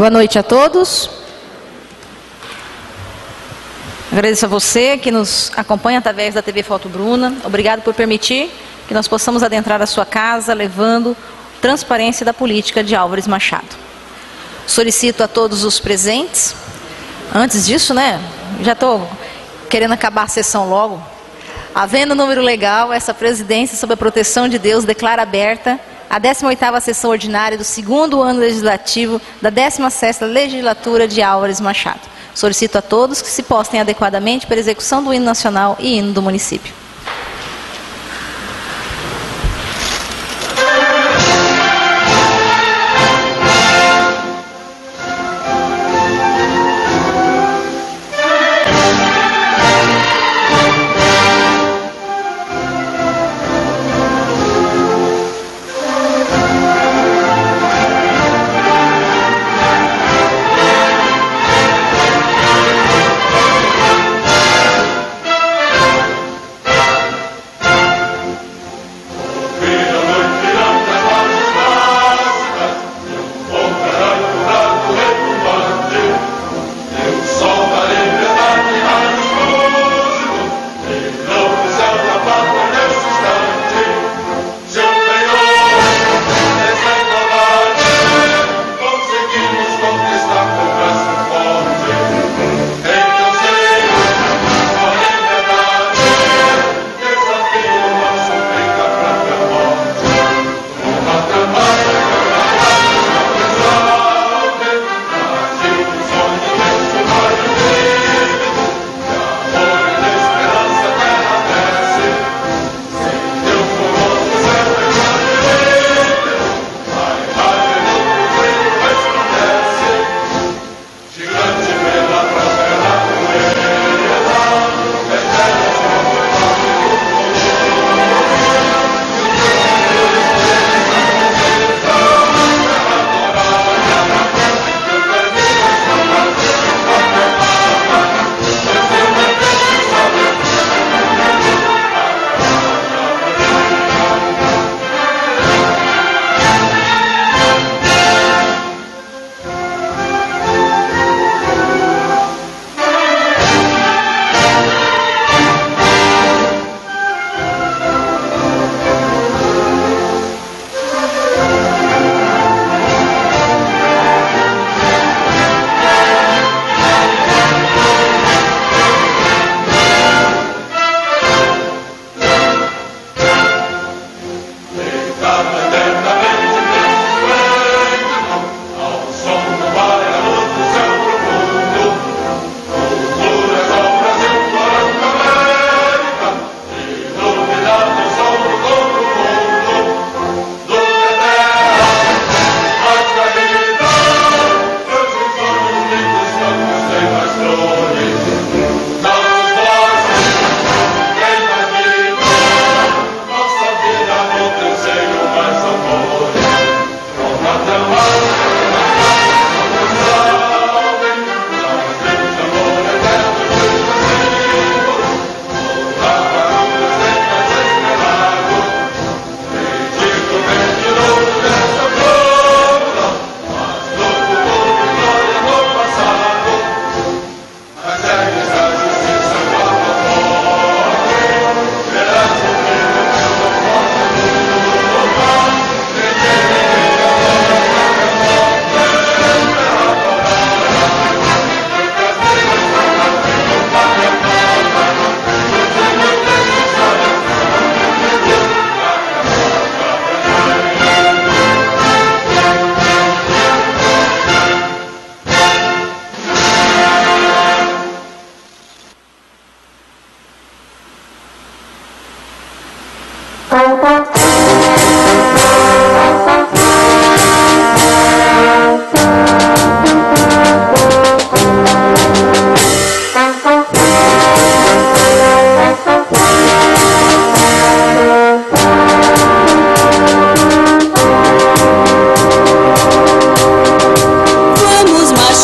Boa noite a todos. Agradeço a você que nos acompanha através da TV Foto Bruna. Obrigado por permitir que nós possamos adentrar a sua casa levando transparência da política de Álvares Machado. Solicito a todos os presentes. Antes disso, já estou querendo acabar a sessão logo. Havendo número legal, essa presidência, sob a proteção de Deus, declara aberta a 18ª sessão ordinária do 2º ano legislativo da 16ª legislatura de Álvares Machado. Solicito a todos que se postem adequadamente para a execução do hino nacional e hino do município.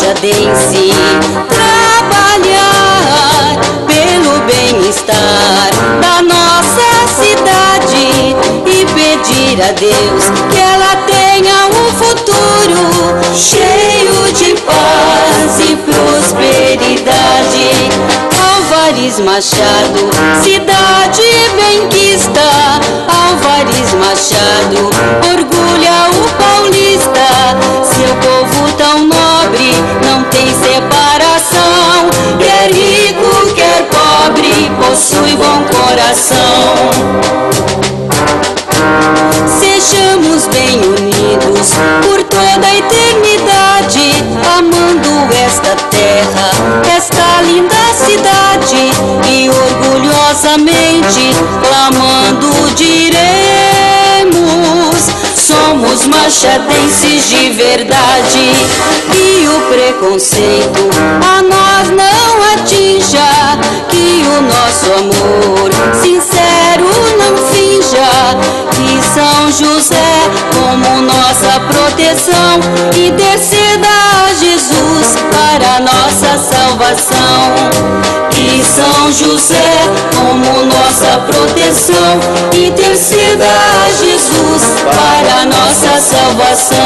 machadense trabalhar pelo bem-estar da nossa cidade e pedir a Deus que ela tenha um futuro cheio de paz e prosperidade. Álvares Machado, cidade benquista. Álvares Machado, orgulha o paulista. Seu povo tão nobre, não tem separação. Quer rico, quer pobre, possui bom coração. Sejamos bem unidos por toda a eternidade, amando esta terra, esta linda cidade, e orgulhosamente clamando diremos: somos machadenses de verdade. Que o preconceito a nós não atinja, que o nosso amor sincero não finja, que São José como nossa proteção interceda a Jesus para nossa salvação. Que São José como nossa proteção interceda a Jesus para nossa salvação.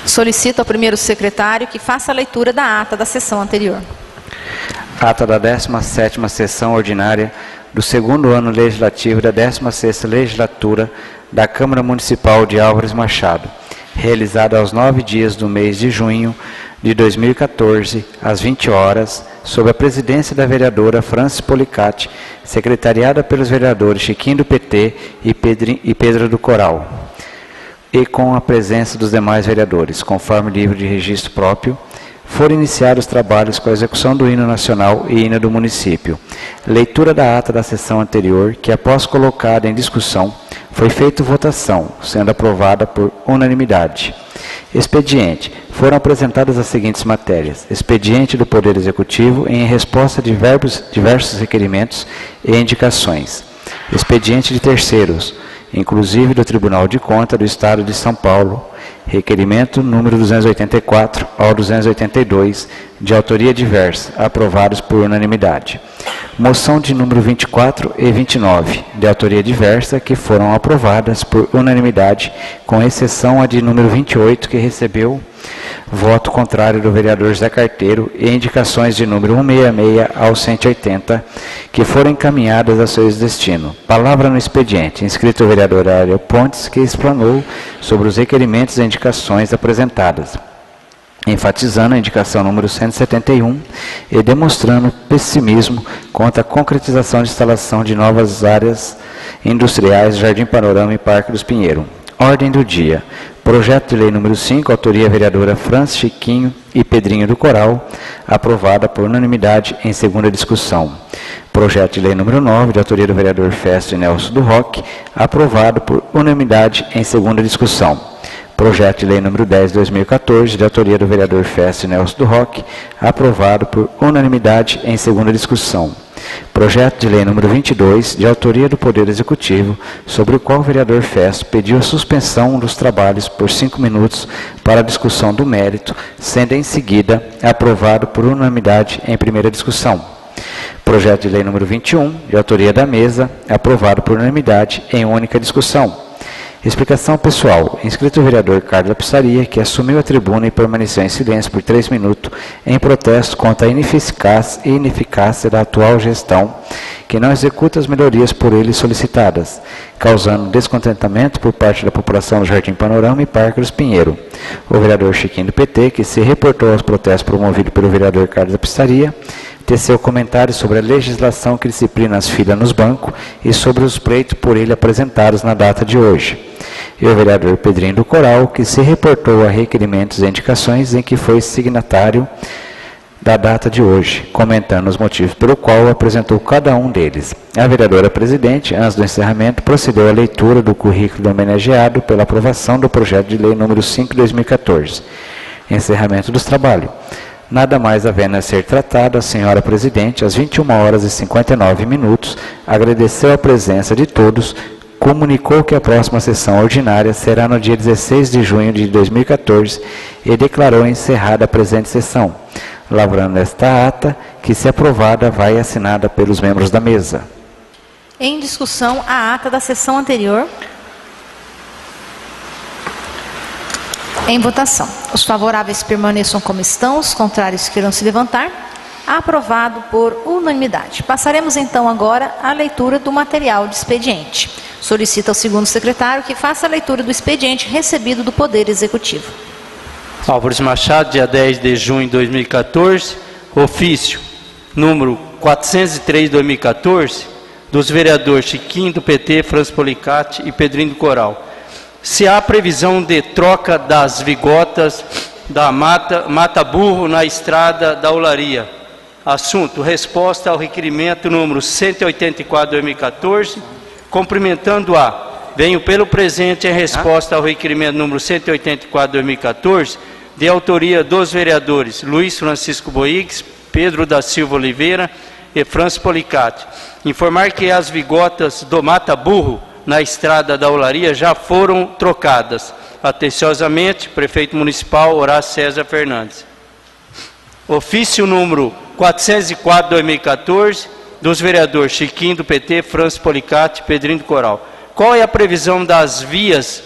Solicito ao primeiro secretário que faça a leitura da ata da sessão anterior. Ata da 17ª sessão ordinária do segundo ano legislativo da 16ª legislatura da Câmara Municipal de Álvares Machado, realizada aos 9 dias do mês de junho de 2014, às 20 horas, sob a presidência da vereadora Francis Policati, secretariada pelos vereadores Chiquinho do PT e Pedro do Coral, e com a presença dos demais vereadores, conforme livro de registro próprio, foram iniciados os trabalhos com a execução do hino nacional e hino do município. Leitura da ata da sessão anterior, que após colocada em discussão, foi feita votação, sendo aprovada por unanimidade. Expediente. Foram apresentadas as seguintes matérias: expediente do Poder Executivo em resposta a diversos requerimentos e indicações. Expediente de terceiros, inclusive do Tribunal de Contas do Estado de São Paulo, requerimento número 284 ao 282, de autoria diversa, aprovados por unanimidade. Moção de número 24 e 29, de autoria diversa, que foram aprovadas por unanimidade, com exceção a de número 28, que recebeu voto contrário do vereador Zé Carteiro, e indicações de número 166 ao 180, que foram encaminhadas a seu destino. Palavra no expediente. Inscrito o vereador Ariel Pontes, que explanou sobre os requerimentos e indicações apresentadas, enfatizando a indicação número 171 e demonstrando pessimismo quanto à concretização de instalação de novas áreas industriais, Jardim Panorama e Parque dos Pinheiros. Ordem do dia. Projeto de lei número 5, autoria vereadora Francis, Chiquinho e Pedrinho do Coral, aprovada por unanimidade em segunda discussão. Projeto de lei número 9, de autoria do vereador Festo e Nelson do Roque, aprovado por unanimidade em segunda discussão. Projeto de lei número 10, de 2014, de autoria do vereador Festo e Nelson do Roque, aprovado por unanimidade em segunda discussão. Projeto de lei número 22, de autoria do Poder Executivo, sobre o qual o vereador Festo pediu a suspensão dos trabalhos por 5 minutos para a discussão do mérito, sendo em seguida aprovado por unanimidade em primeira discussão. Projeto de lei número 21, de autoria da mesa, aprovado por unanimidade em única discussão. Explicação pessoal. Inscrito o vereador Carlos da Pizzaria, que assumiu a tribuna e permaneceu em silêncio por 3 minutos em protesto contra a ineficácia da atual gestão, que não executa as melhorias por ele solicitadas, causando descontentamento por parte da população do Jardim Panorama e Parque dos Pinheiros. O vereador Chiquinho do PT, que se reportou aos protestos promovidos pelo vereador Carlos da Pizzaria, teceu comentários sobre a legislação que disciplina as filas nos bancos e sobre os pleitos por ele apresentados na data de hoje. E o vereador Pedrinho do Coral, que se reportou a requerimentos e indicações em que foi signatário da data de hoje, comentando os motivos pelo qual apresentou cada um deles. A vereadora presidente, antes do encerramento, procedeu à leitura do currículo homenageado pela aprovação do projeto de lei número 5 de 2014. Encerramento dos trabalhos. Nada mais havendo a ser tratado, a senhora presidente, às 21h59, agradeceu a presença de todos, comunicou que a próxima sessão ordinária será no dia 16 de junho de 2014 e declarou encerrada a presente sessão, lavrando esta ata, que, se aprovada, vai assinada pelos membros da mesa. Em discussão, a ata da sessão anterior. Em votação. Os favoráveis permaneçam como estão, os contrários queiram se levantar. Aprovado por unanimidade. Passaremos então agora à leitura do material de expediente. Solicito ao segundo secretário que faça a leitura do expediente recebido do Poder Executivo. Álvares Machado, dia 10 de junho de 2014, ofício número 403 de 2014, dos vereadores Chiquinho do PT, Franz Policati e Pedrinho do Coral. Se há previsão de troca das vigotas da Mata Burro na estrada da Olaria. Assunto: resposta ao requerimento número 184 de 2014, cumprimentando a. Venho pelo presente em resposta ao requerimento número 184 de 2014, de autoria dos vereadores Luiz Francisco Boigues, Pedro da Silva Oliveira e Franz Policati. Informar que as vigotas do Mata Burro na estrada da Olaria já foram trocadas. Atenciosamente, Prefeito Municipal Horácio César Fernandes. Ofício número 404 de 2014, dos vereadores Chiquinho do PT, Franz Policati e Pedrinho do Coral. Qual é a previsão das vias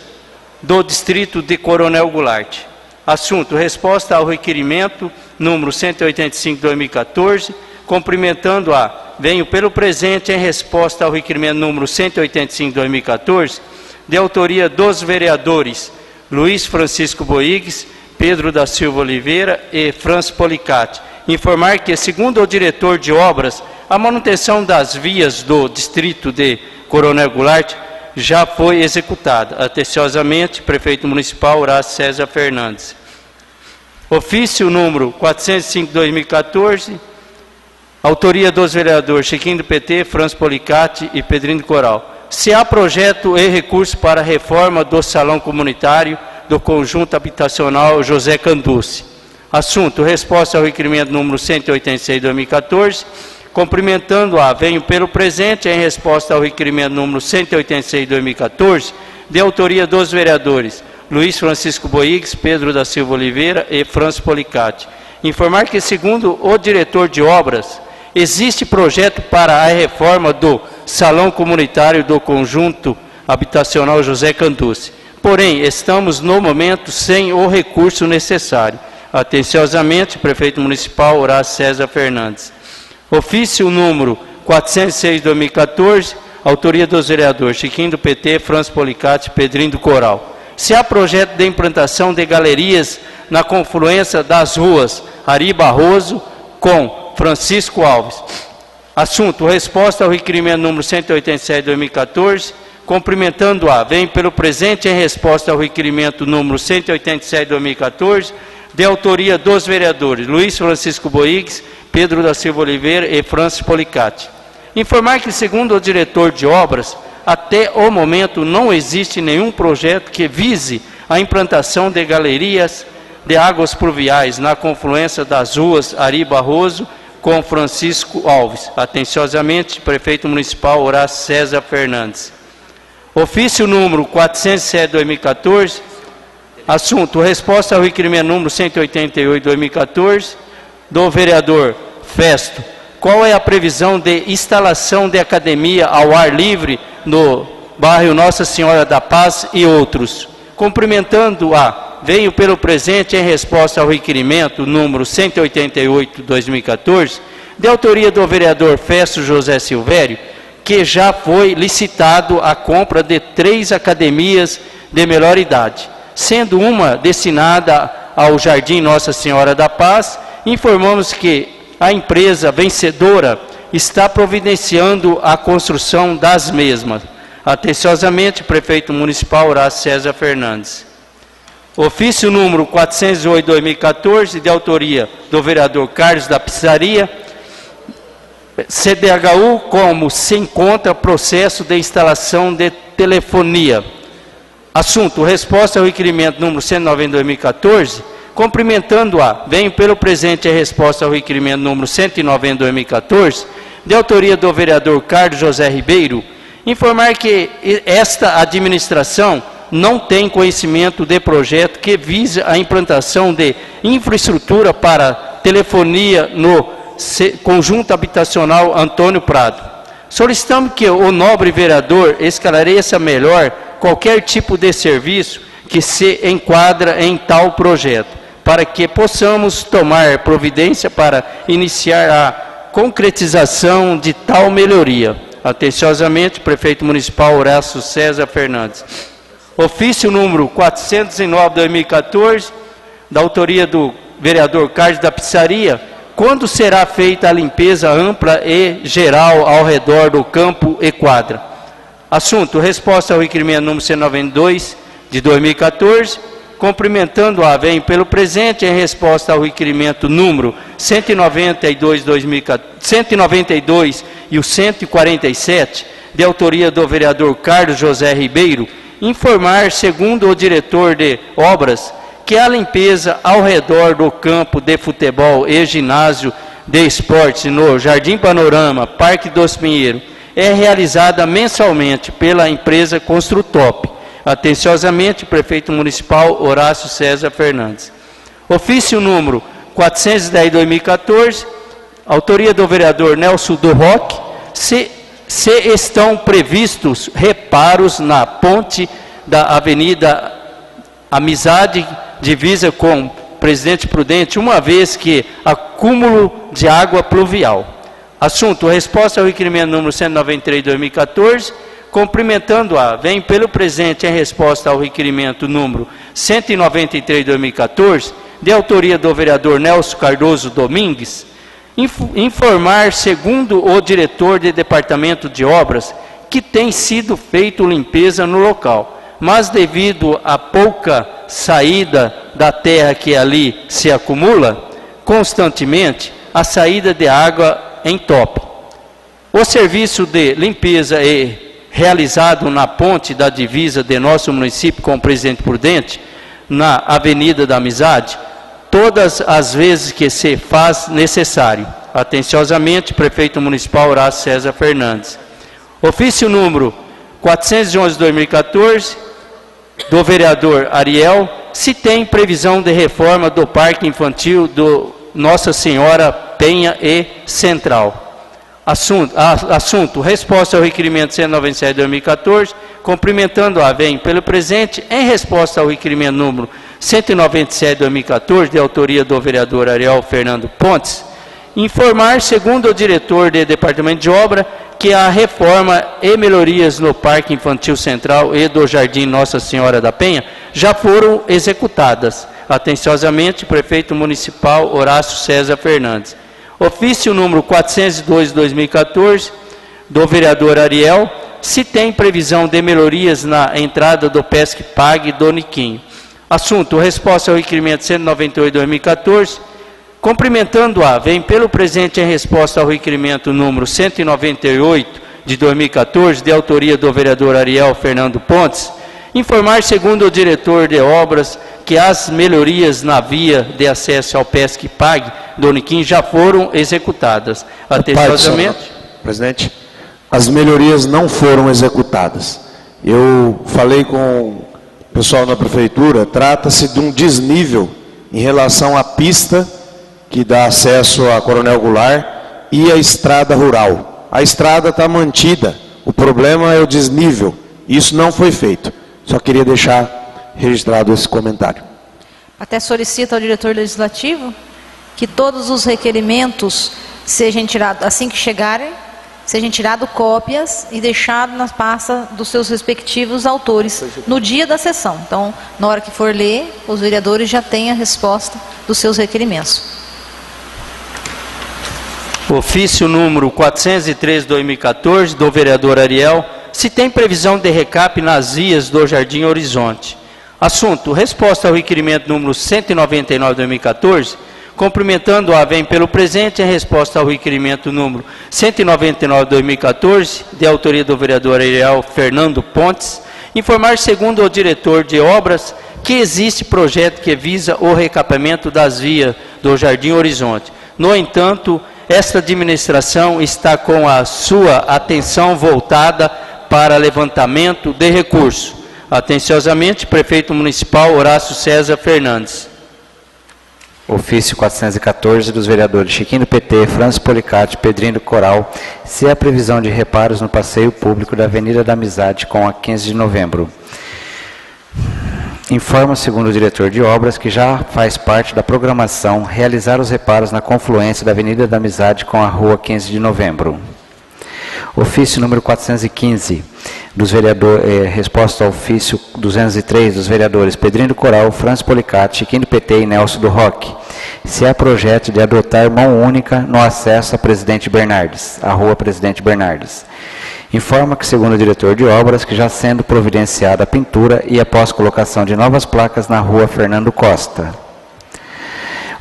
do distrito de Coronel Goulart? Assunto: resposta ao requerimento número 185 de 2014, cumprimentando a. Venho pelo presente em resposta ao requerimento número 185 de 2014, de autoria dos vereadores Luiz Francisco Boigues, Pedro da Silva Oliveira e Franz Policati. Informar que, segundo o diretor de obras, a manutenção das vias do distrito de Coronel Goulart já foi executada. Atenciosamente, Prefeito Municipal Horácio César Fernandes. Ofício número 405 de 2014, autoria dos vereadores Chiquinho do PT, Franz Policati e Pedrinho do Coral. Se há projeto e recurso para a reforma do salão comunitário do conjunto habitacional José Canduce. Assunto: resposta ao requerimento número 186 de 2014, cumprimentando a. Venho pelo presente em resposta ao requerimento número 186 de 2014, de autoria dos vereadores Luiz Francisco Boigues, Pedro da Silva Oliveira e Franz Policati. Informar que, segundo o diretor de obras, existe projeto para a reforma do salão comunitário do conjunto habitacional José Canduce. Porém, estamos no momento sem o recurso necessário. Atenciosamente, Prefeito Municipal Horácio César Fernandes. Ofício número 406 de 2014, autoria dos vereadores Chiquinho do PT, Franz Policati e Pedrinho do Coral. Se há projeto de implantação de galerias na confluência das ruas Ari Barroso com Francisco Alves. Assunto: resposta ao requerimento número 187 de 2014, cumprimentando a. Vem pelo presente em resposta ao requerimento número 187 de 2014, de autoria dos vereadores Luiz Francisco Boigues, Pedro da Silva Oliveira e Franz Policati. Informar que, segundo o diretor de obras, até o momento não existe nenhum projeto que vise a implantação de galerias de águas pluviais na confluência das ruas Ari Barroso com Francisco Alves. Atenciosamente, Prefeito Municipal Horácio César Fernandes. Ofício número 407 de 2014, assunto: resposta ao requerimento número 188 de 2014, do vereador Festo. Qual é a previsão de instalação de academia ao ar livre no bairro Nossa Senhora da Paz e outros? Cumprimentando a. Venho pelo presente em resposta ao requerimento número 188 de 2014, de autoria do vereador Festo José Silvério, que já foi licitado a compra de 3 academias de melhor idade, sendo uma destinada ao Jardim Nossa Senhora da Paz. Informamos que a empresa vencedora está providenciando a construção das mesmas. Atenciosamente, Prefeito Municipal Horácio César Fernandes. Ofício número 408 de 2014, de autoria do vereador Carlos da Pizzaria, CDHU, como se encontra processo de instalação de telefonia. Assunto: resposta ao requerimento número 190 de 2014, cumprimentando-a, venho pelo presente a resposta ao requerimento número 190 de 2014, de autoria do vereador Carlos José Ribeiro, informar que esta administração não tem conhecimento de projeto que visa a implantação de infraestrutura para telefonia no conjunto habitacional Antônio Prado. Solicitamos que o nobre vereador esclareça melhor qualquer tipo de serviço que se enquadra em tal projeto, para que possamos tomar providência para iniciar a concretização de tal melhoria. Atenciosamente, Prefeito Municipal Horácio César Fernandes. Ofício número 409 de 2014, da autoria do vereador Carlos da Pizzaria, quando será feita a limpeza ampla e geral ao redor do campo e quadra? Assunto, resposta ao requerimento número 192 de 2014, cumprimentando-a, vem pelo presente em resposta ao requerimento número 192 e o 147, de autoria do vereador Carlos José Ribeiro, informar, segundo o diretor de obras, que a limpeza ao redor do campo de futebol e ginásio de esportes no Jardim Panorama, Parque dos Pinheiros, é realizada mensalmente pela empresa Construtop. Atenciosamente, Prefeito Municipal Horácio César Fernandes. Ofício número 410 de 2014, autoria do vereador Nelson do Roque, se estão previstos reparos na ponte da Avenida Amizade, divisa com Presidente Prudente, uma vez que acúmulo de água pluvial. Assunto, resposta ao requerimento número 193 de 2014, cumprimentando-a, vem pelo presente em resposta ao requerimento número 193 de 2014, de autoria do vereador Nelson Cardoso Domingues, informar, segundo o diretor de Departamento de Obras, que tem sido feita limpeza no local, mas devido à pouca saída da terra que ali se acumula, constantemente, a saída de água entope. O serviço de limpeza é realizado na ponte da divisa de nosso município com o Presidente Prudente, na Avenida da Amizade, todas as vezes que se faz necessário. Atenciosamente, Prefeito Municipal Horácio César Fernandes. Ofício número 411 de 2014, do vereador Ariel, se tem previsão de reforma do Parque Infantil do Nossa Senhora Penha e Central. Assunto, resposta ao requerimento 197 de 2014, cumprimentando-a, vem pelo presente, em resposta ao requerimento número 197 de 2014, de autoria do vereador Ariel Fernando Pontes, informar, segundo o diretor de Departamento de Obra, que a reforma e melhorias no Parque Infantil Central e do Jardim Nossa Senhora da Penha já foram executadas. Atenciosamente, Prefeito Municipal Horácio César Fernandes. Ofício número 402 de 2014, do vereador Ariel, se tem previsão de melhorias na entrada do Pesque Pague do Niquinho. Assunto, resposta ao requerimento 198 de 2014, cumprimentando-a, vem pelo presente em resposta ao requerimento número 198 de 2014, de autoria do vereador Ariel Fernando Pontes, informar, segundo o diretor de obras, que as melhorias na via de acesso ao Pesque Pague do Niquim já foram executadas. Atenciosamente. Presidente, as melhorias não foram executadas. Eu falei com o pessoal na prefeitura, trata-se de um desnível em relação à pista que dá acesso a Coronel Goulart e a estrada rural. A estrada está mantida, o problema é o desnível. Isso não foi feito. Só queria deixar registrado esse comentário. Até solicito ao diretor legislativo que todos os requerimentos sejam tirados, assim que chegarem, sejam tirados cópias e deixados na pasta dos seus respectivos autores no dia da sessão. Então, na hora que for ler, os vereadores já têm a resposta dos seus requerimentos. Ofício número 403 de 2014, do vereador Ariel, se tem previsão de recap nas vias do Jardim Horizonte. Assunto, resposta ao requerimento número 199 de 2014, cumprimentando-a, vem pelo presente em resposta ao requerimento número 199 de 2014, de autoria do vereador Ariel Fernando Pontes, informar, segundo o diretor de obras, que existe projeto que visa o recapeamento das vias do Jardim Horizonte. No entanto, esta administração está com a sua atenção voltada para levantamento de recursos. Atenciosamente, Prefeito Municipal Horácio César Fernandes. Ofício 414 dos vereadores Chiquinho do PT, Francis Policati, Pedrinho do Coral, se a previsão de reparos no passeio público da Avenida da Amizade com a 15 de novembro. Informa, segundo o diretor de obras, que já faz parte da programação realizar os reparos na confluência da Avenida da Amizade com a Rua 15 de novembro. Ofício número 415, dos vereadores, resposta ao ofício 203 dos vereadores Pedrinho do Coral, Francis Policati, Chiquinho do PT e Nelson do Roque, se há projeto de adotar mão única no acesso a Presidente Bernardes, a Rua Presidente Bernardes. Informa que, segundo o diretor de obras, que já sendo providenciada a pintura e após colocação de novas placas na Rua Fernando Costa.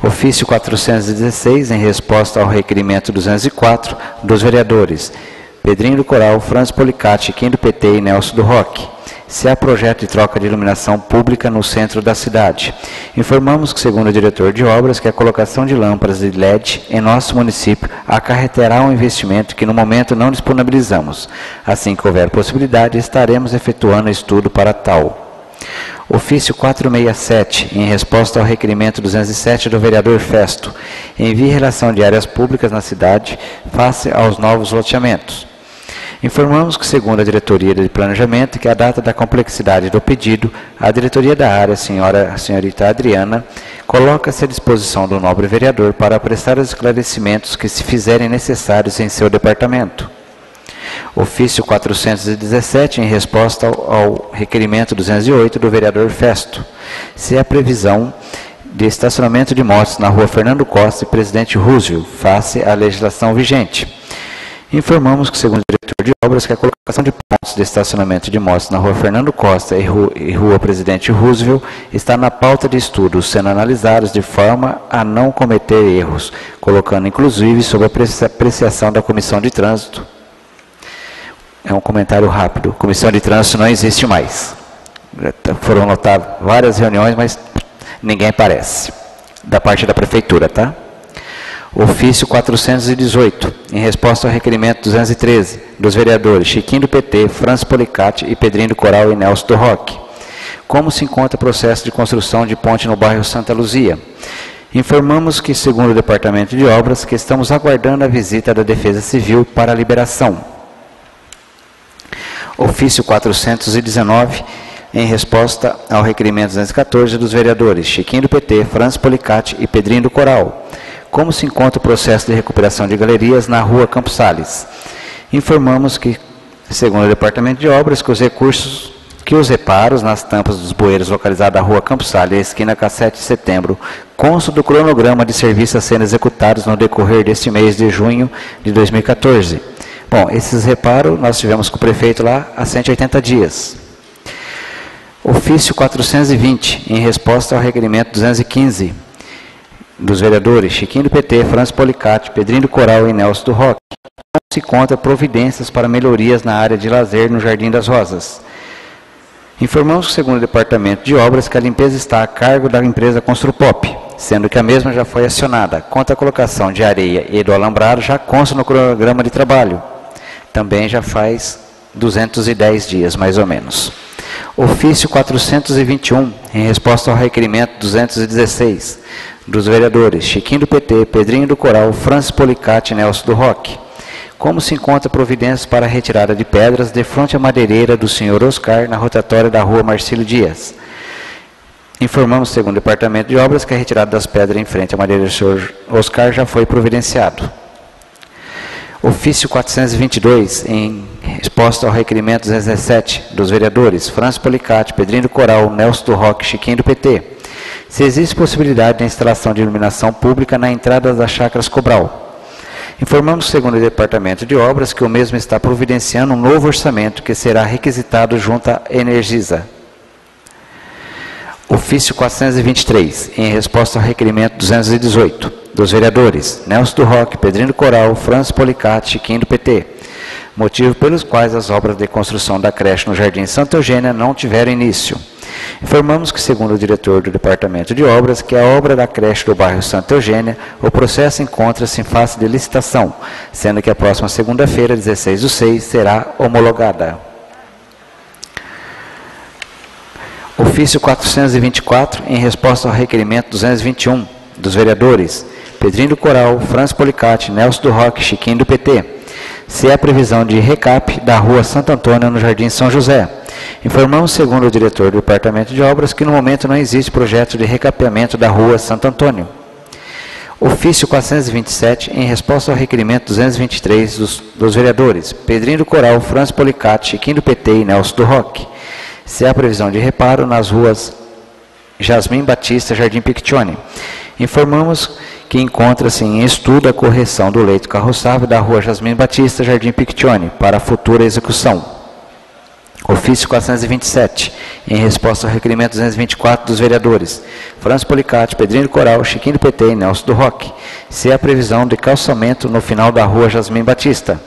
Ofício 416, em resposta ao requerimento 204 dos vereadores Pedrinho do Coral, Francis Policati, Chiquinho do PT e Nelson do Roque, se há projeto de troca de iluminação pública no centro da cidade. Informamos que, segundo o diretor de obras, que a colocação de lâmpadas de LED em nosso município acarreterá um investimento que no momento não disponibilizamos. Assim que houver possibilidade, estaremos efetuando estudo para tal. Ofício 467, em resposta ao requerimento 207 do vereador Festo, envie relação de áreas públicas na cidade face aos novos loteamentos. Informamos que, segundo a Diretoria de Planejamento, que a data da complexidade do pedido, a Diretoria da Área, senhorita Adriana, coloca-se à disposição do nobre vereador para prestar os esclarecimentos que se fizerem necessários em seu departamento. Ofício 417, em resposta ao requerimento 208 do vereador Festo, se a previsão de estacionamento de motos na Rua Fernando Costa e Presidente Roosevelt, face à legislação vigente. Informamos que, segundo o diretor de obras, que a colocação de pontos de estacionamento de motos na Rua Fernando Costa e Rua Presidente Roosevelt está na pauta de estudos, sendo analisados de forma a não cometer erros, colocando inclusive sob a apreciação da Comissão de Trânsito. É um comentário rápido. Comissão de Trânsito não existe mais. Foram notadas várias reuniões, mas ninguém aparece. Da parte da Prefeitura, tá? Ofício 418, em resposta ao requerimento 213 dos vereadores Chiquinho do PT, Francis Policati e Pedrinho do Coral e Nelson do Roque. Como se encontra o processo de construção de ponte no bairro Santa Luzia? Informamos que, segundo o Departamento de Obras, que estamos aguardando a visita da Defesa Civil para a liberação. Ofício 419, em resposta ao requerimento 214 dos vereadores Chiquinho do PT, Francis Policati e Pedrinho do Coral. Como se encontra o processo de recuperação de galerias na Rua Campos Sales? Informamos que, segundo o Departamento de Obras, que os reparos nas tampas dos bueiros localizados na Rua Campos Sales, esquina com 7 de setembro, constam do cronograma de serviços a serem executados no decorrer deste mês de junho de 2014. Bom, esses reparos nós tivemos com o prefeito lá há 180 dias. Ofício 420, em resposta ao requerimento 215 dos vereadores Chiquinho do PT, Francis Policati, Pedrinho do Coral e Nelson do Roque, se encontra providências para melhorias na área de lazer no Jardim das Rosas. Informamos que, segundo o Departamento de Obras, que a limpeza está a cargo da empresa Construpop, sendo que a mesma já foi acionada. Quanto à colocação de areia e do alambrado, já consta no cronograma de trabalho. Também já faz 210 dias, mais ou menos. Ofício 421, em resposta ao requerimento 216, dos vereadores Chiquinho do PT, Pedrinho do Coral, Francis Policati e Nelson do Roque. Como se encontra providências para a retirada de pedras de fronte à madeireira do senhor Oscar, na rotatória da Rua Marcílio Dias. Informamos, segundo o Departamento de Obras, que a retirada das pedras em frente à madeireira do senhor Oscar já foi providenciado. Ofício 422, em resposta ao requerimento 217 dos vereadores Francis Policati, Pedrinho do Coral, Nelson do Roque, Chiquinho do PT. Se existe possibilidade de instalação de iluminação pública na entrada das chácaras Cobral. Informamos, segundo o Departamento de Obras, que o mesmo está providenciando um novo orçamento que será requisitado junto à Energisa. Ofício 423, em resposta ao requerimento 218 dos vereadores Nelson do Roque, Pedrinho do Coral, Francis Policati, Chiquinho do PT. motivo pelos quais as obras de construção da creche no Jardim Santa Eugênia não tiveram início. Informamos que, segundo o diretor do Departamento de Obras, que a obra da creche do bairro Santa Eugênia, o processo encontra-se em fase de licitação, sendo que a próxima segunda-feira, 16/6, será homologada. Ofício 424, em resposta ao requerimento 221 dos vereadores Pedrinho do Coral, Franz Policati, Nelson do Roque, Chiquinho do PT, se há previsão de recap da rua Santo Antônio no Jardim São José. Informamos, segundo o diretor do Departamento de Obras, que no momento não existe projeto de recapeamento da rua Santo Antônio. Ofício 427, em resposta ao requerimento 223 dos vereadores Pedrinho do Coral, Franz Policati, Chiquinho do PT e Nelson do Roque, se há previsão de reparo nas ruas Jasmim Batista, Jardim Piccioni. Informamos que encontra-se em estudo a correção do leito carroçável da rua Jasmim Batista, Jardim Piccioni, para futura execução. Ofício 427, em resposta ao requerimento 224 dos vereadores Franz Policati, Pedrinho do Coral, Chiquinho do PT e Nelson do Roque, se há previsão de calçamento no final da rua Jasmim Batista.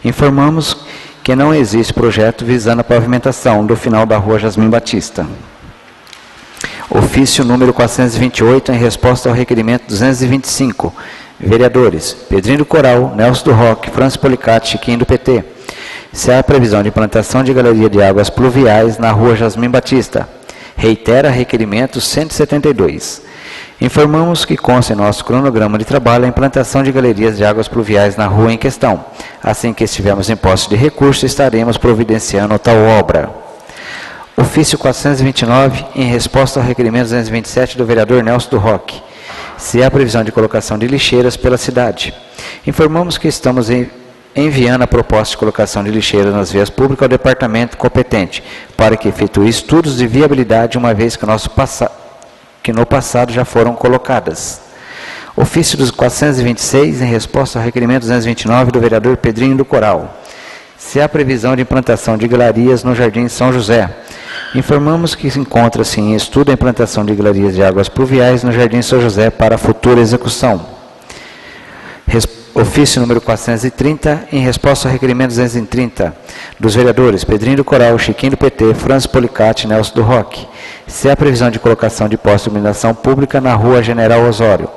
Informamos que não existe projeto visando a pavimentação do final da rua Jasmim Batista. Ofício número 428, em resposta ao requerimento 225, vereadores Pedrinho do Coral, Nelson do Roque, Franz Policati, Chiquinho do PT, se há previsão de implantação de galeria de águas pluviais na rua Jasmim Batista. Reitera requerimento 172. Informamos que consta em nosso cronograma de trabalho a implantação de galerias de águas pluviais na rua em questão. Assim que estivermos em posse de recurso, estaremos providenciando tal obra. Ofício 429, em resposta ao requerimento 227 do vereador Nelson do Roque, se há previsão de colocação de lixeiras pela cidade. Informamos que estamos enviando a proposta de colocação de lixeiras nas vias públicas ao departamento competente, para que efetue estudos de viabilidade, uma vez que no passado já foram colocadas. Ofício dos 426, em resposta ao requerimento 229 do vereador Pedrinho do Coral, se há previsão de implantação de galerias no Jardim São José. Informamos que encontra-se em estudo a implantação de galerias de águas pluviais no Jardim São José para futura execução. Ofício número 430, em resposta ao requerimento 230 dos vereadores Pedrinho do Coral, Chiquinho do PT, Franz Policati e Nelson do Roque, se há previsão de colocação de poste de iluminação pública na rua General Osório.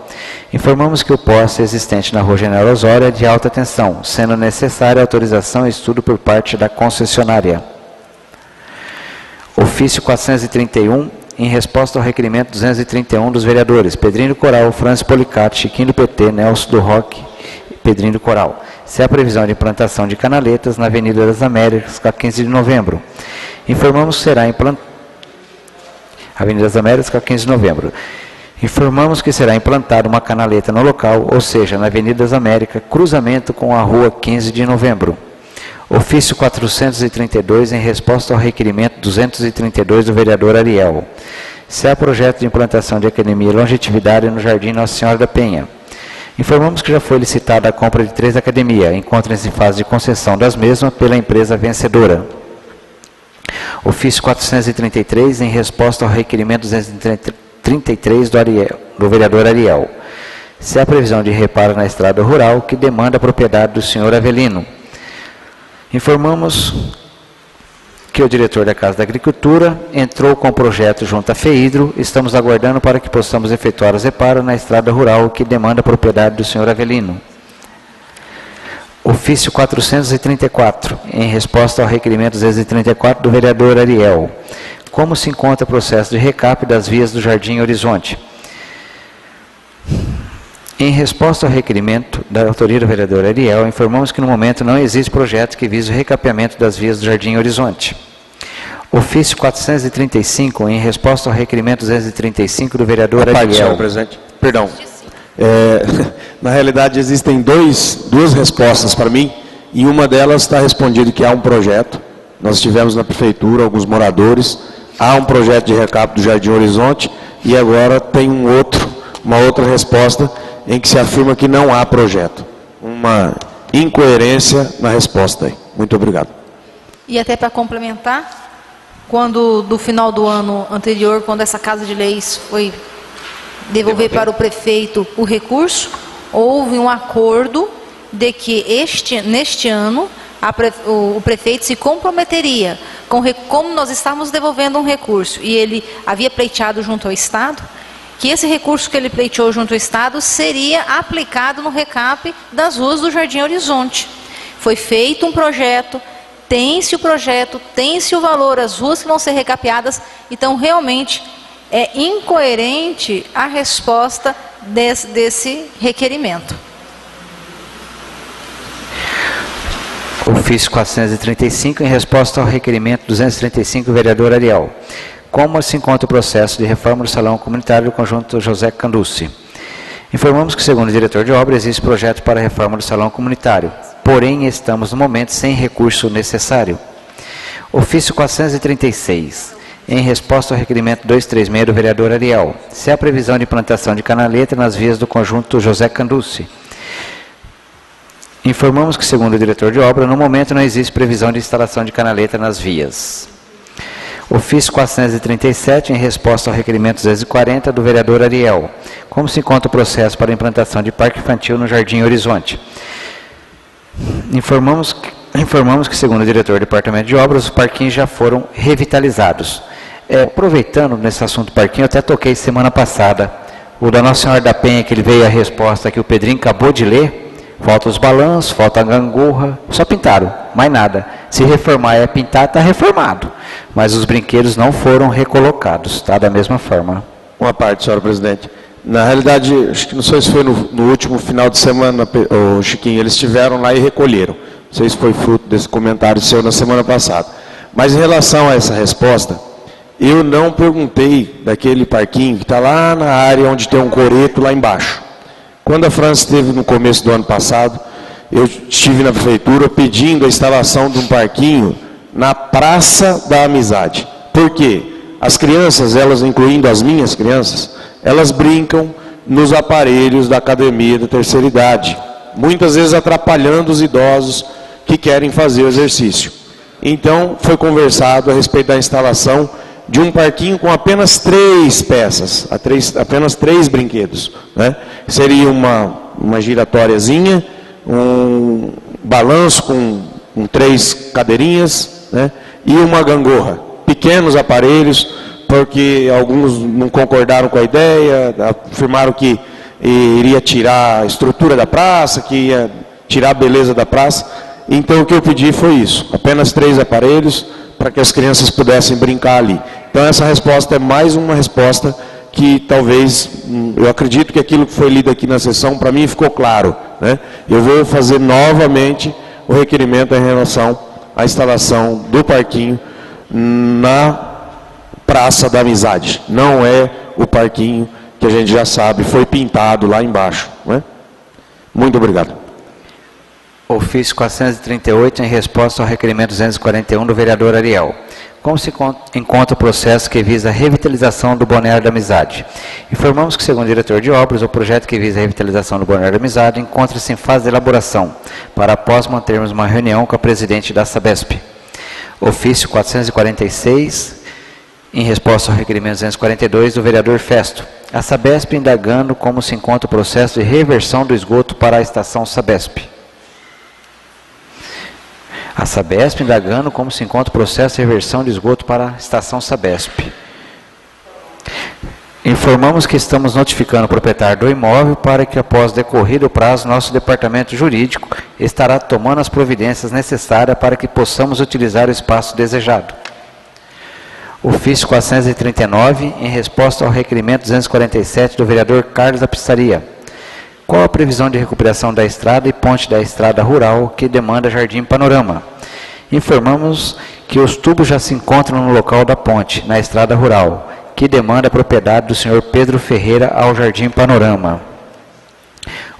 Informamos que o poste existente na rua General Osório é de alta tensão, sendo necessária autorização e estudo por parte da concessionária. Ofício 431, em resposta ao requerimento 231 dos vereadores Pedrinho do Coral, Franz Policati, Chiquinho do PT, Nelson do Roque, Pedrinho do Coral, se há previsão de implantação de canaletas na Avenida das Américas, a 15 de novembro. Informamos que será Avenida das Américas, a 15 de novembro. Informamos que será implantada uma canaleta no local, ou seja, na Avenida das Américas, cruzamento com a Rua 15 de novembro. Ofício 432, em resposta ao requerimento 232 do vereador Ariel, se há projeto de implantação de academia Longevidade no Jardim Nossa Senhora da Penha. Informamos que já foi licitada a compra de 3 academias, encontra-se em fase de concessão das mesmas pela empresa vencedora. Ofício 433, em resposta ao requerimento 233 do vereador Ariel, se há previsão de reparo na estrada rural que demanda a propriedade do senhor Avelino. Informamos que o diretor da Casa da Agricultura entrou com o projeto junto à FEIDRO. Estamos aguardando para que possamos efetuar os reparos na estrada rural que demanda a propriedade do senhor Avelino. Ofício 434, em resposta ao requerimento 234 do vereador Ariel. Como se encontra o processo de recap das vias do Jardim Horizonte? Em resposta ao requerimento da autoria do vereador Ariel, informamos que no momento não existe projeto que vise o recapeamento das vias do Jardim Horizonte. Ofício 435, em resposta ao requerimento 235 do vereador Ariel. Senhor presidente. Perdão. Na realidade, existem duas respostas para mim, e uma delas está respondida que há um projeto. Nós estivemos na prefeitura, alguns moradores, há um projeto de recap do Jardim Horizonte, e agora tem uma outra resposta em que se afirma que não há projeto. Uma incoerência na resposta aí. Muito obrigado. E até para complementar, quando do final do ano anterior, quando essa Casa de Leis foi devolver para o prefeito o recurso, houve um acordo de que neste ano o prefeito se comprometeria, como nós estávamos devolvendo um recurso e ele havia pleiteado junto ao Estado, que esse recurso que ele pleiteou junto ao Estado seria aplicado no recap das ruas do Jardim Horizonte. Foi feito um projeto, tem-se o projeto, tem-se o valor, as ruas que vão ser recapeadas, então realmente é incoerente a resposta desse requerimento. Ofício 435, em resposta ao requerimento 235, vereador Ariel. Como se encontra o processo de reforma do salão comunitário do conjunto José Canducci? Informamos que, segundo o diretor de obra, existe projeto para a reforma do salão comunitário, porém estamos no momento sem recurso necessário. Ofício 436, em resposta ao requerimento 236 do vereador Ariel. Se há previsão de implantação de canaleta nas vias do conjunto José Canducci. Informamos que, segundo o diretor de obra, no momento não existe previsão de instalação de canaleta nas vias. Ofício 437, em resposta ao requerimento 240 do vereador Ariel. Como se encontra o processo para a implantação de parque infantil no Jardim Horizonte? Informamos que, segundo o diretor do departamento de obras, os parquinhos já foram revitalizados. Aproveitando nesse assunto parquinho, eu até toquei semana passada o da Nossa Senhora da Penha, que ele veio a resposta que o Pedrinho acabou de ler. Falta os balanços, falta a gangorra, só pintaram, mais nada. Se reformar é pintar, está reformado. Mas os brinquedos não foram recolocados, está da mesma forma. Uma parte, senhora presidente. Na realidade, acho que não sei se foi no último final de semana, Chiquinho, eles estiveram lá e recolheram. Não sei se foi fruto desse comentário seu na semana passada. Mas em relação a essa resposta, eu não perguntei daquele parquinho que está lá na área onde tem um coreto lá embaixo. Quando a França esteve no começo do ano passado, eu estive na prefeitura pedindo a instalação de um parquinho na Praça da Amizade. Por quê? As crianças, elas, incluindo as minhas crianças, elas brincam nos aparelhos da academia da terceira idade, muitas vezes atrapalhando os idosos que querem fazer o exercício. Então, foi conversado a respeito da instalação de um parquinho com apenas 3 peças, apenas 3 brinquedos, né? Seria uma giratóriazinha, um balanço com 3 cadeirinhas, né? E uma gangorra. Pequenos aparelhos, porque alguns não concordaram com a ideia, afirmaram que iria tirar a estrutura da praça, que ia tirar a beleza da praça. Então o que eu pedi foi isso, apenas 3 aparelhos, para que as crianças pudessem brincar ali. Então essa resposta é mais uma resposta que talvez, eu acredito que aquilo que foi lido aqui na sessão, para mim ficou claro, né? Eu vou fazer novamente o requerimento em relação à instalação do parquinho na Praça da Amizade. Não é o parquinho que a gente já sabe, foi pintado lá embaixo, né? Muito obrigado. Ofício 438, em resposta ao requerimento 241 do vereador Ariel. Como se encontra o processo que visa a revitalização do Balneário da Amizade? Informamos que, segundo o diretor de obras, o projeto que visa a revitalização do Balneário da Amizade encontra-se em fase de elaboração, para após mantermos uma reunião com a presidente da Sabesp. Ofício 446, em resposta ao requerimento 242 do vereador Festo. A Sabesp indagando como se encontra o processo de reversão do esgoto para a estação Sabesp. A Sabesp indagando como se encontra o processo de reversão de esgoto para a estação Sabesp. Informamos que estamos notificando o proprietário do imóvel para que, após decorrido o prazo, nosso departamento jurídico estará tomando as providências necessárias para que possamos utilizar o espaço desejado. Ofício 439, em resposta ao requerimento 247 do vereador Carlos da Pizzaria. Qual a previsão de recuperação da estrada e ponte da estrada rural que demanda Jardim Panorama? Informamos que os tubos já se encontram no local da ponte, na estrada rural, que demanda a propriedade do senhor Pedro Ferreira ao Jardim Panorama.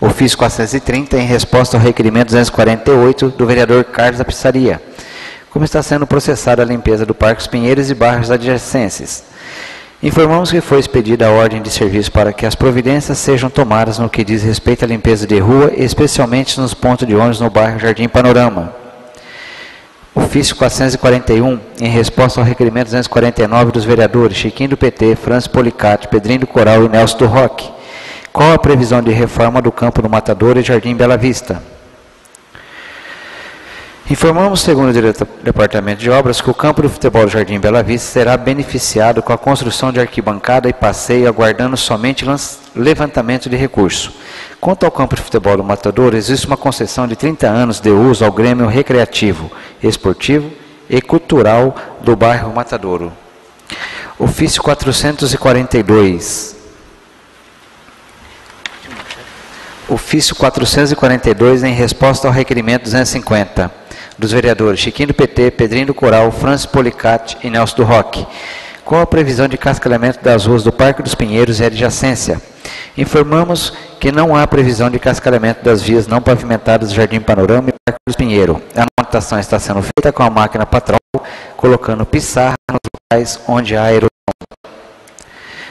Ofício 430, em resposta ao requerimento 248 do vereador Carlos da Pizzaria. Como está sendo processada a limpeza do Parque Pinheiros e bairros adjacentes? Informamos que foi expedida a ordem de serviço para que as providências sejam tomadas no que diz respeito à limpeza de rua, especialmente nos pontos de ônibus no bairro Jardim Panorama. Ofício 441, em resposta ao requerimento 249 dos vereadores Chiquinho do PT, Francis Policati, Pedrinho do Coral e Nelson do Roque. Qual a previsão de reforma do campo do Matador e Jardim Bela Vista? Informamos, segundo o Departamento de Obras, que o campo de futebol do Jardim Bela Vista será beneficiado com a construção de arquibancada e passeio, aguardando somente levantamento de recurso. Quanto ao campo de futebol do Matadouro, existe uma concessão de 30 anos de uso ao Grêmio Recreativo, Esportivo e Cultural do bairro Matadouro. Ofício 442. Ofício 442 em resposta ao requerimento 250 dos vereadores Chiquinho do PT, Pedrinho do Coral, Francis Policati e Nelson do Roque, com a previsão de cascalhamento das ruas do Parque dos Pinheiros e adjacência. Informamos que não há previsão de cascalhamento das vias não pavimentadas do Jardim Panorama e Parque dos Pinheiros. A anotação está sendo feita com a máquina patrol, colocando pissarra nos locais onde há erosão.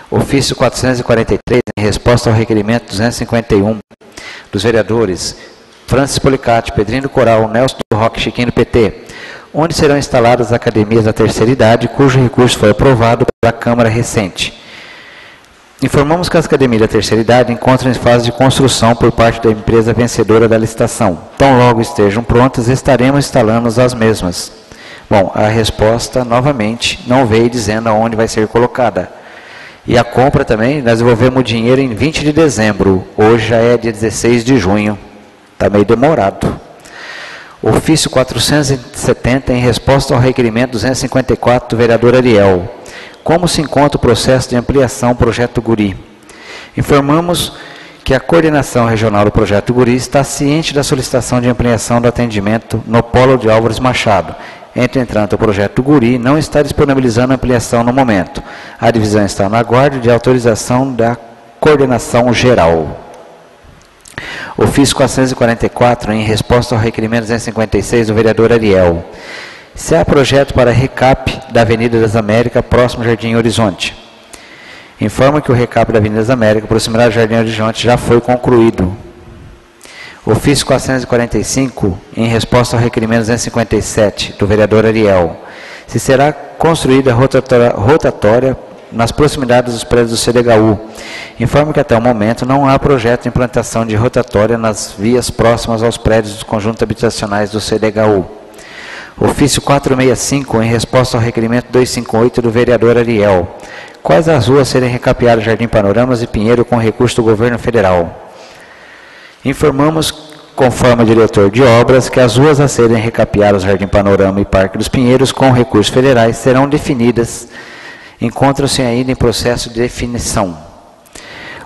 Ofício 443, em resposta ao requerimento 251 dos vereadores Francis Policati, Pedrinho do Coral, Nelson do Roque, Chiquinho do PT, onde serão instaladas as academias da terceira idade, cujo recurso foi aprovado pela Câmara recente. Informamos que as academias da terceira idade encontram em fase de construção por parte da empresa vencedora da licitação. Tão logo estejam prontas, estaremos instalando as mesmas. Bom, a resposta, novamente, não veio dizendo aonde vai ser colocada. E a compra também, nós devolvemos o dinheiro em 20 de dezembro, hoje já é dia 16 de junho. Está meio demorado. Ofício 470, em resposta ao requerimento 254 do vereador Ariel. Como se encontra o processo de ampliação do Projeto Guri? Informamos que a coordenação regional do Projeto Guri está ciente da solicitação de ampliação do atendimento no Polo de Álvares Machado. Entretanto, o Projeto Guri não está disponibilizando ampliação no momento. A divisão está na guarda de autorização da coordenação geral. Ofício 444, em resposta ao requerimento 256 do vereador Ariel. Se há projeto para recap da Avenida das Américas, próximo ao Jardim Horizonte. Informa que o recap da Avenida das Américas, proximidade do Jardim Horizonte, já foi concluído. Ofício 445, em resposta ao requerimento 257 do vereador Ariel. Se será construída rotatória nas proximidades dos prédios do CDHU. Informo que até o momento não há projeto de implantação de rotatória nas vias próximas aos prédios dos conjuntos habitacionais do CDHU. Ofício 465, em resposta ao requerimento 258 do vereador Ariel. Quais as ruas serem recapeadas Jardim Panoramas e Pinheiro com recurso do governo federal? Informamos, conforme o diretor de obras, que as ruas a serem recapeadas Jardim Panorama e Parque dos Pinheiros com recursos federais serão definidas, encontram-se ainda em processo de definição.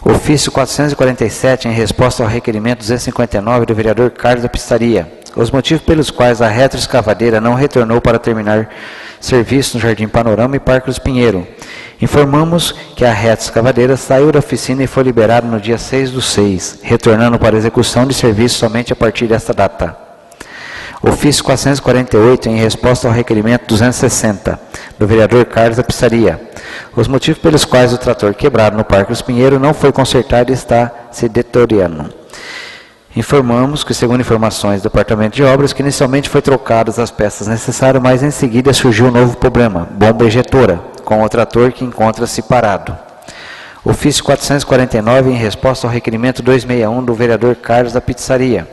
Ofício 447, em resposta ao requerimento 259 do vereador Carlos da Pistaria. Os motivos pelos quais a retroescavadeira não retornou para terminar serviço no Jardim Panorama e Parque dos Pinheiros. Informamos que a retroescavadeira saiu da oficina e foi liberada no dia 6/6, retornando para execução de serviço somente a partir desta data. Ofício 448, em resposta ao requerimento 260, do vereador Carlos da Pistaria. Os motivos pelos quais o trator quebrado no Parque dos Pinheiros não foi consertado e está se deteriorando. Informamos que, segundo informações do Departamento de Obras, que inicialmente foi trocadas as peças necessárias, mas em seguida surgiu um novo problema, bomba ejetora, com o trator que encontra-se parado. Ofício 449, em resposta ao requerimento 261 do vereador Carlos da Pizzaria.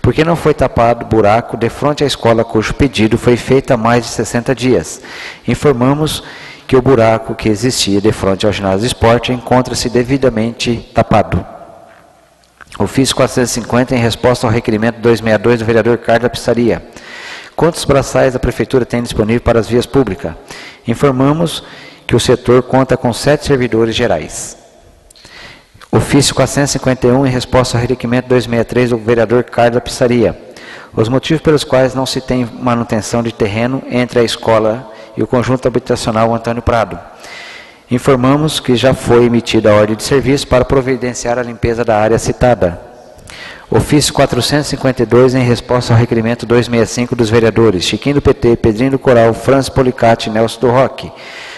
Porque não foi tapado buraco de frente à escola cujo pedido foi feito há mais de 60 dias. Informamos que o buraco que existia de frente ao ginásio de esporte encontra-se devidamente tapado. Ofício 450, em resposta ao requerimento 262 do vereador Carlos da Pizzaria. Quantos braçais a Prefeitura tem disponível para as vias públicas? Informamos que o setor conta com 7 servidores gerais. Ofício 451, em resposta ao requerimento 263 do vereador Carlos da Pizzaria. Os motivos pelos quais não se tem manutenção de terreno entre a escola e o conjunto habitacional Antônio Prado. Informamos que já foi emitida a ordem de serviço para providenciar a limpeza da área citada. Ofício 452, em resposta ao requerimento 265 dos vereadores Chiquinho do PT, Pedrinho do Coral, Francis Policati e Nelson do Roque.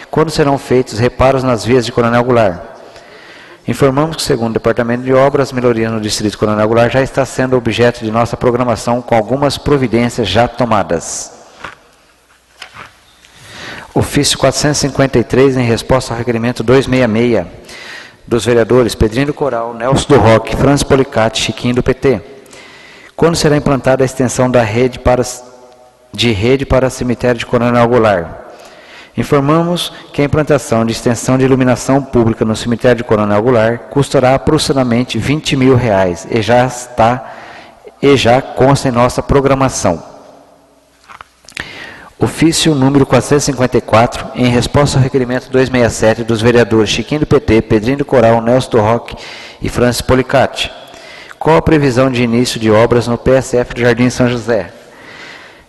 Quando serão feitos reparos nas vias de Coronel Goulart? Informamos que, segundo o Departamento de Obras, as melhorias no Distrito Coronel Goulart já está sendo objeto de nossa programação com algumas providências já tomadas. Ofício 453, em resposta ao requerimento 266 dos vereadores Pedrinho do Coral, Nelson do Roque, Francis Policati e Chiquinho do PT. Quando será implantada a extensão da rede para de rede para cemitério de Coronel Goulart. Informamos que a implantação de extensão de iluminação pública no cemitério de Coronel Goulart custará aproximadamente R$20 mil e já consta em nossa programação. Ofício número 454, em resposta ao requerimento 267 dos vereadores Chiquinho do PT, Pedrinho do Coral, Nelson do Roque e Francis Policati. Qual a previsão de início de obras no PSF do Jardim São José?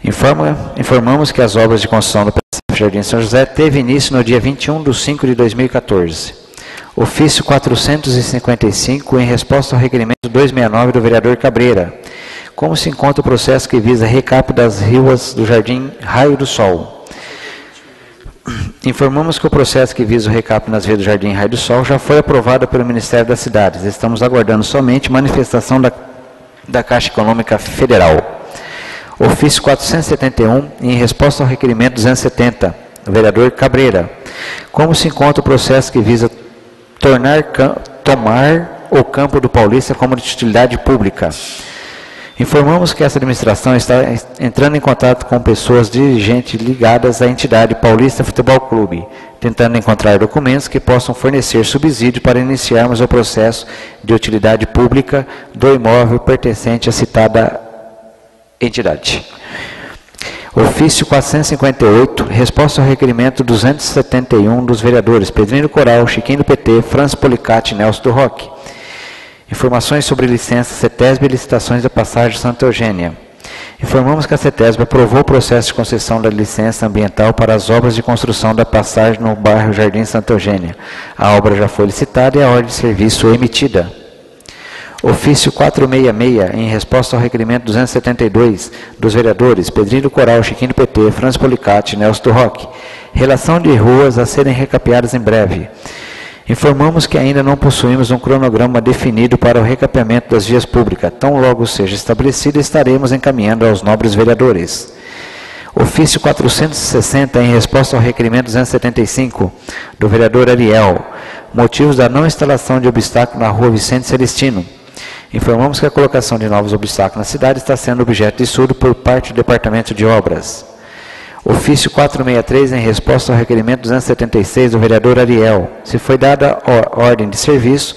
Informamos que as obras de construção do PSF Jardim São José teve início no dia 21/5/2014. Ofício 455, em resposta ao requerimento 269 do vereador Cabreira. Como se encontra o processo que visa recap das ruas do Jardim Raio do Sol? Informamos que o processo que visa o recap nas vias do Jardim Raio do Sol já foi aprovado pelo Ministério das Cidades. Estamos aguardando somente manifestação da Caixa Econômica Federal. Ofício 471, em resposta ao requerimento 270, do vereador Cabreira. Como se encontra o processo que visa tomar o Campo do Paulista como de utilidade pública? Informamos que essa administração está entrando em contato com pessoas dirigentes ligadas à entidade Paulista Futebol Clube, tentando encontrar documentos que possam fornecer subsídio para iniciarmos o processo de utilidade pública do imóvel pertencente à citada entidade. Ofício 458, resposta ao requerimento 271 dos vereadores Pedrinho do Coral, Chiquinho do PT, Francis Policati e Nelson do Roque. Informações sobre licença CETESB e licitações da passagem Santa Eugênia. Informamos que a CETESB aprovou o processo de concessão da licença ambiental para as obras de construção da passagem no bairro Jardim Santa Eugênia. A obra já foi licitada e a ordem de serviço emitida. Ofício 466, em resposta ao requerimento 272 dos vereadores Pedrinho do Coral, Chiquinho do PT, Francis Policati e Nelson do Roque. Relação de ruas a serem recapeadas em breve. Informamos que ainda não possuímos um cronograma definido para o recapeamento das vias públicas. Tão logo seja estabelecido, estaremos encaminhando aos nobres vereadores. Ofício 460, em resposta ao requerimento 275, do vereador Ariel. Motivos da não instalação de obstáculo na rua Vicente Celestino. Informamos que a colocação de novos obstáculos na cidade está sendo objeto de estudo por parte do Departamento de Obras. Ofício 463, em resposta ao requerimento 276 do vereador Ariel. Se foi dada ordem de serviço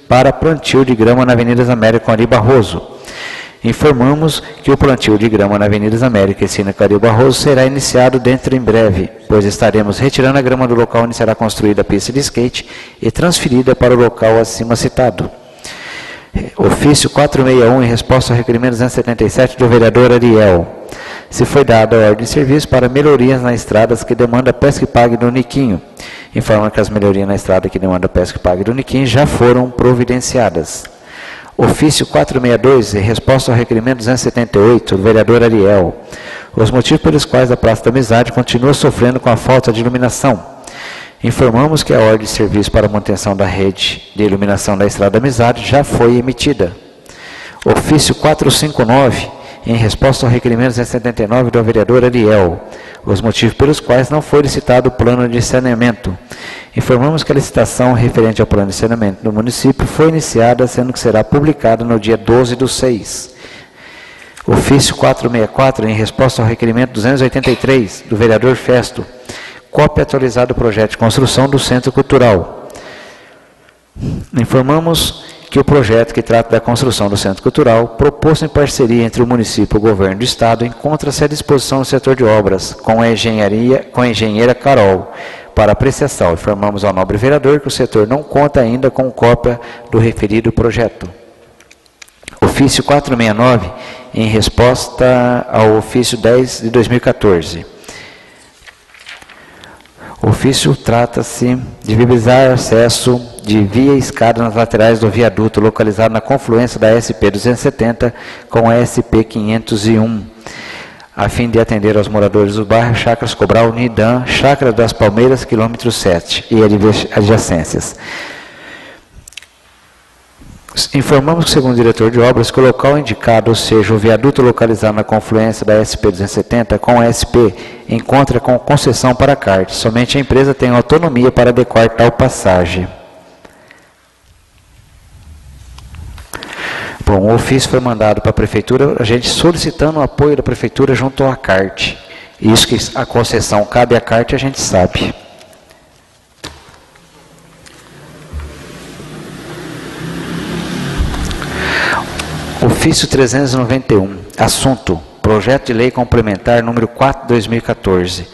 para plantio de grama na Avenida das Américas com Ari Barroso. Informamos que o plantio de grama na Avenida das Américas e Cina Ari Barroso será iniciado dentro em breve, pois estaremos retirando a grama do local onde será construída a pista de skate e transferida para o local acima citado. Ofício 461, em resposta ao requerimento 277 do vereador Ariel. Se foi dada a ordem de serviço para melhorias nas estradas que demanda pesca e pague do Niquinho. Informa que as melhorias na estrada que demanda pesca e pague do Niquinho já foram providenciadas. Ofício 462, em resposta ao requerimento 278 do vereador Ariel. Os motivos pelos quais a Praça da Amizade continua sofrendo com a falta de iluminação. Informamos que a ordem de serviço para a manutenção da rede de iluminação da Estrada da Amizade já foi emitida. Ofício 459, em resposta ao requerimento 279 do vereador Ariel, os motivos pelos quais não foi licitado o plano de saneamento. Informamos que a licitação referente ao plano de saneamento do município foi iniciada, sendo que será publicada no dia 12/6. Ofício 464, em resposta ao requerimento 283 do vereador Festo, cópia atualizada do projeto de construção do Centro Cultural. Informamos que o projeto que trata da construção do Centro Cultural, proposto em parceria entre o município e o governo do estado, encontra-se à disposição do setor de obras, com a engenheira Carol, para apreciação. Informamos ao nobre vereador que o setor não conta ainda com cópia do referido projeto. Ofício 469, em resposta ao ofício 10 de 2014. O ofício trata-se de viabilizar acesso de via e escada nas laterais do viaduto localizado na confluência da SP-270 com a SP-501, a fim de atender aos moradores do bairro Chácaras Cobral, Nidã, Chácara das Palmeiras, quilômetro 7 e adjacências. Informamos que, segundo o diretor de obras, que o local indicado, ou seja, o viaduto localizado na confluência da SP-270 com a SP, encontra com concessão para kart. Somente a empresa tem autonomia para adequar tal passagem. Bom, o ofício foi mandado para a Prefeitura, a gente solicitando o apoio da Prefeitura junto à CART. Isso que a concessão cabe à CART, a gente sabe. Ofício 391, assunto, projeto de lei complementar número 4/2014.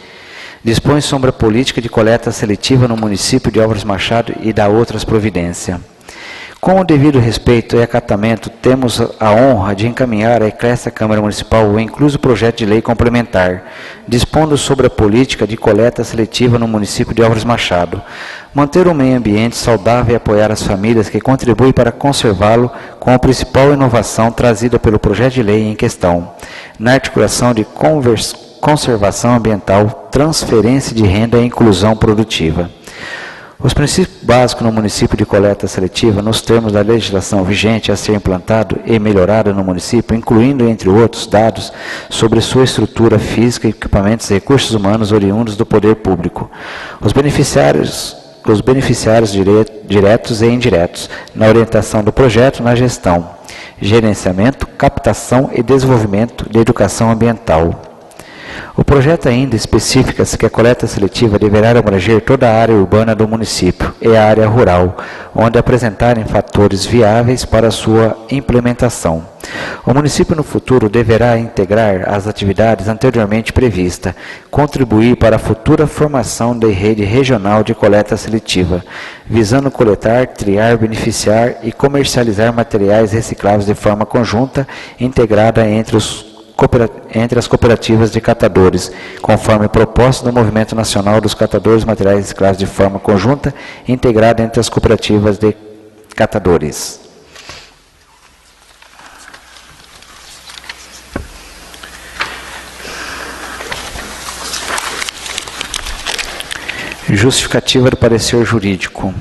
Dispõe sobre a política de coleta seletiva no município de Álvares Machado e dá outras providências. Com o devido respeito e acatamento, temos a honra de encaminhar à Eclésia Câmara Municipal o incluso projeto de lei complementar, dispondo sobre a política de coleta seletiva no município de Álvares Machado, manter o meio ambiente saudável e apoiar as famílias que contribuem para conservá-lo com a principal inovação trazida pelo projeto de lei em questão, na articulação de conservação ambiental, transferência de renda e inclusão produtiva. Os princípios básicos no município de coleta seletiva, nos termos da legislação vigente a ser implantado e melhorado no município, incluindo, entre outros, dados sobre sua estrutura física, equipamentos e recursos humanos oriundos do poder público. Os beneficiários diretos e indiretos, na orientação do projeto, na gestão, gerenciamento, captação e desenvolvimento de educação ambiental. O projeto ainda especifica-se que a coleta seletiva deverá abranger toda a área urbana do município e a área rural, onde apresentarem fatores viáveis para sua implementação. O município no futuro deverá integrar as atividades anteriormente previstas, contribuir para a futura formação de rede regional de coleta seletiva, visando coletar, triar, beneficiar e comercializar materiais recicláveis de forma conjunta, integrada entre as cooperativas de catadores, conforme proposta do Movimento Nacional dos Catadores de Materiais Recicláveis de forma conjunta, integrada entre as cooperativas de catadores. Justificativa do parecer jurídico.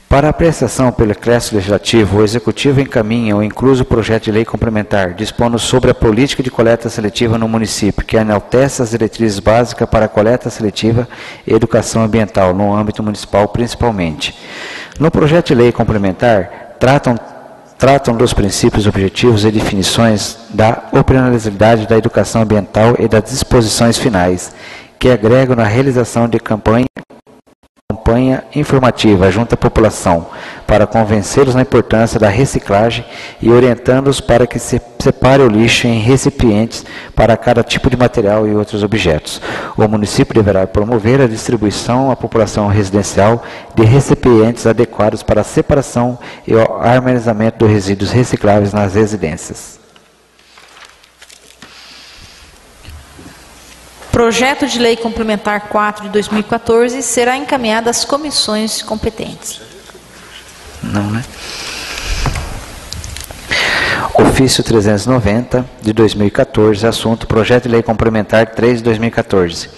Para apreciação pelo Eclésia Legislativo, o Executivo encaminha o incluso projeto de lei complementar, dispondo sobre a política de coleta seletiva no município, que enaltece as diretrizes básicas para a coleta seletiva e educação ambiental, no âmbito municipal principalmente. No projeto de lei complementar, tratam dos princípios, objetivos e definições da operacionalidade da educação ambiental e das disposições finais, que agregam na realização de campanha informativa junto à população, para convencê-los na importância da reciclagem e orientando-os para que se separe o lixo em recipientes para cada tipo de material e outros objetos. O município deverá promover a distribuição à população residencial de recipientes adequados para a separação e o armazenamento dos resíduos recicláveis nas residências. Projeto de Lei Complementar 4 de 2014 será encaminhado às comissões competentes. Não, né? Ofício 390 de 2014, assunto Projeto de Lei Complementar 3 de 2014.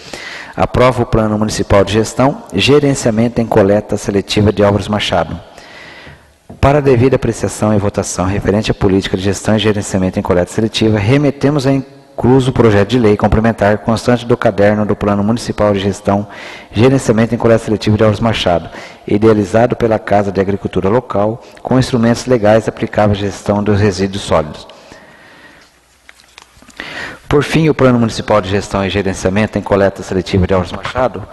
Aprova o Plano Municipal de Gestão e Gerenciamento em Coleta Seletiva de Álvares Machado. Para a devida apreciação e votação referente à política de gestão e gerenciamento em coleta seletiva, remetemos a incluso o projeto de lei complementar constante do caderno do Plano Municipal de Gestão e Gerenciamento em Coleta Seletiva de Álvares Machado, idealizado pela Casa de Agricultura Local, com instrumentos legais aplicáveis à gestão dos resíduos sólidos. Por fim, o Plano Municipal de Gestão e Gerenciamento em Coleta Seletiva de Álvares Machado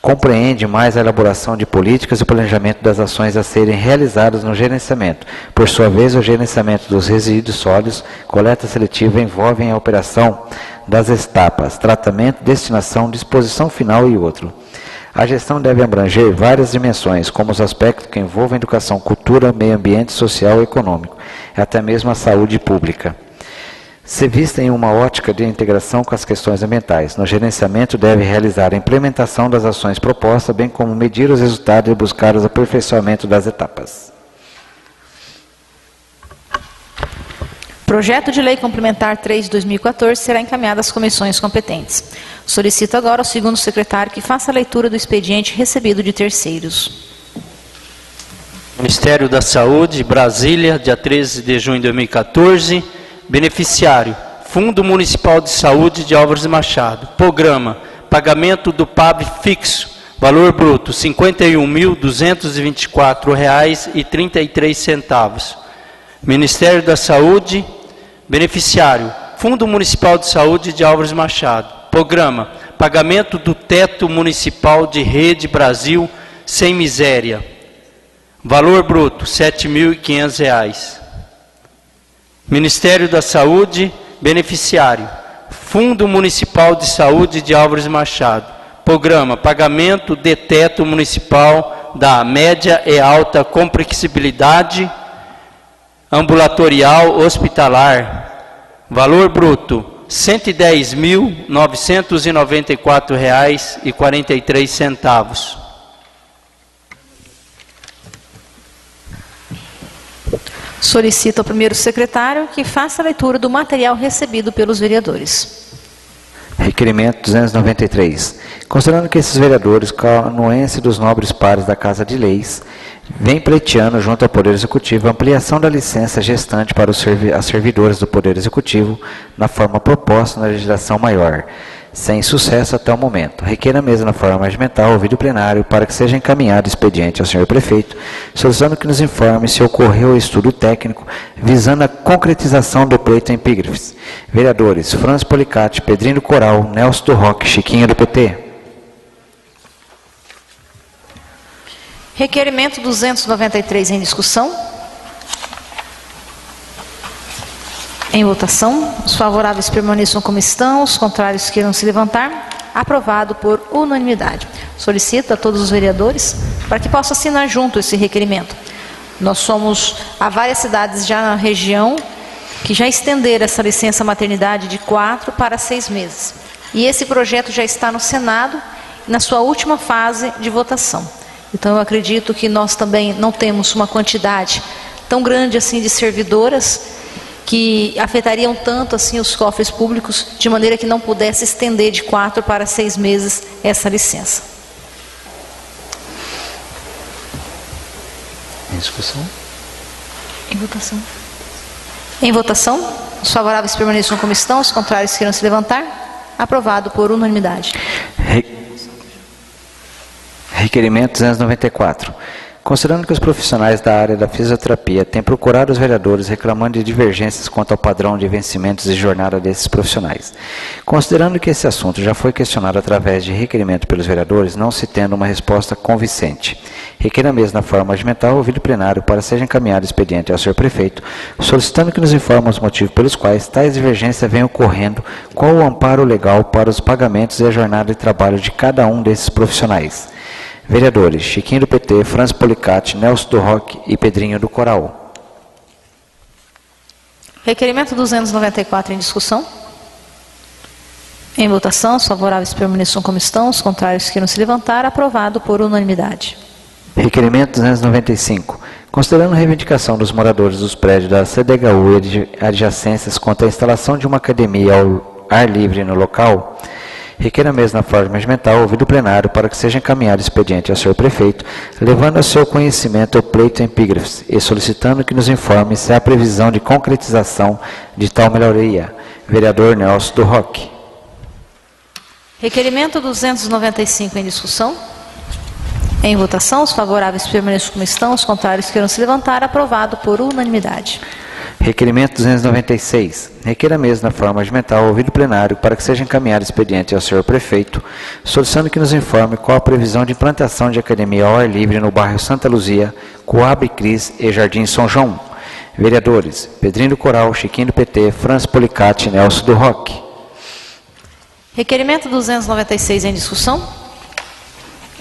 compreende mais a elaboração de políticas e o planejamento das ações a serem realizadas no gerenciamento. Por sua vez, o gerenciamento dos resíduos sólidos, coleta seletiva envolve a operação das etapas, tratamento, destinação, disposição final e outro. A gestão deve abranger várias dimensões, como os aspectos que envolvem educação, cultura, meio ambiente, social e econômico, e até mesmo a saúde pública. Se vista em uma ótica de integração com as questões ambientais, no gerenciamento deve realizar a implementação das ações propostas, bem como medir os resultados e buscar os aperfeiçoamentos das etapas. Projeto de Lei Complementar 3 de 2014 será encaminhado às comissões competentes. Solicito agora ao segundo secretário que faça a leitura do expediente recebido de terceiros. Ministério da Saúde, Brasília, dia 13 de junho de 2014. Beneficiário, Fundo Municipal de Saúde de Álvares Machado. Programa, pagamento do PAB fixo, valor bruto, R$ 51.224,33. Ministério da Saúde, beneficiário, Fundo Municipal de Saúde de Álvares Machado. Programa, pagamento do teto municipal de Rede Brasil Sem Miséria. Valor bruto, R$ 7.500. Ministério da Saúde, beneficiário, Fundo Municipal de Saúde de Álvares Machado. Programa, pagamento de teto municipal da média e alta complexibilidade ambulatorial hospitalar. Valor bruto, R$ 110.994,43. Solicito ao primeiro secretário que faça a leitura do material recebido pelos vereadores. Requerimento 293. Considerando que esses vereadores, com a anuência dos nobres pares da Casa de Leis, vem pleiteando junto ao Poder Executivo a ampliação da licença gestante para as servidoras do Poder Executivo na forma proposta na legislação maior, sem sucesso até o momento. Requer a mesa na forma regimental ouvido o plenário para que seja encaminhado expediente ao senhor prefeito, solicitando que nos informe se ocorreu estudo técnico visando a concretização do pleito em epígrafes. Vereadores Franz Policati, Pedrinho do Coral, Nelson do Roque, Chiquinho do PT. Requerimento 293 em discussão. Em votação. Os favoráveis permaneçam como estão, os contrários queiram se levantar. Aprovado por unanimidade. Solicito a todos os vereadores para que possam assinar junto esse requerimento. Há várias cidades já na região que já estenderam essa licença maternidade de 4 para 6 meses. E esse projeto já está no Senado, na sua última fase de votação. Então, eu acredito que nós também não temos uma quantidade tão grande assim de servidoras que afetariam tanto assim os cofres públicos, de maneira que não pudesse estender de 4 para 6 meses essa licença. Em discussão? Em votação. Em votação, os favoráveis permaneçam como estão, os contrários queiram se levantar. Aprovado por unanimidade. Requerimento 294. Considerando que os profissionais da área da fisioterapia têm procurado os vereadores reclamando de divergências quanto ao padrão de vencimentos e jornada desses profissionais. Considerando que esse assunto já foi questionado através de requerimento pelos vereadores, não se tendo uma resposta convincente, requer a mesa na forma regimental ouvido o plenário para seja encaminhado expediente ao senhor prefeito, solicitando que nos informe os motivos pelos quais tais divergências vêm ocorrendo, qual o amparo legal para os pagamentos e a jornada de trabalho de cada um desses profissionais. Vereadores Chiquinho do PT, Franz Policati, Nelson do Roque e Pedrinho do Coral. Requerimento 294 em discussão. Em votação, os favoráveis permaneçam como estão, os contrários queiram se levantar. Aprovado por unanimidade. Requerimento 295. Considerando a reivindicação dos moradores dos prédios da CDHU e de adjacências quanto à instalação de uma academia ao ar livre no local, requer a mesa na forma regimental ouvido o plenário para que seja encaminhado expediente ao senhor prefeito, levando a seu conhecimento o pleito em epígrafes e solicitando que nos informe se há previsão de concretização de tal melhoria. Vereador Nelson do Roque. Requerimento 295 em discussão. Em votação, os favoráveis permaneçam como estão, os contrários queiram se levantar. Aprovado por unanimidade. Requerimento 296. Requer a mesa na forma regimental ouvido o plenário para que seja encaminhado expediente ao senhor prefeito, solicitando que nos informe qual a previsão de implantação de academia ao ar livre no bairro Santa Luzia, Coab Cris e Jardim São João. Vereadores Pedrinho do Coral, Chiquinho do PT, Franz Policati e Nelson do Roque. Requerimento 296 em discussão.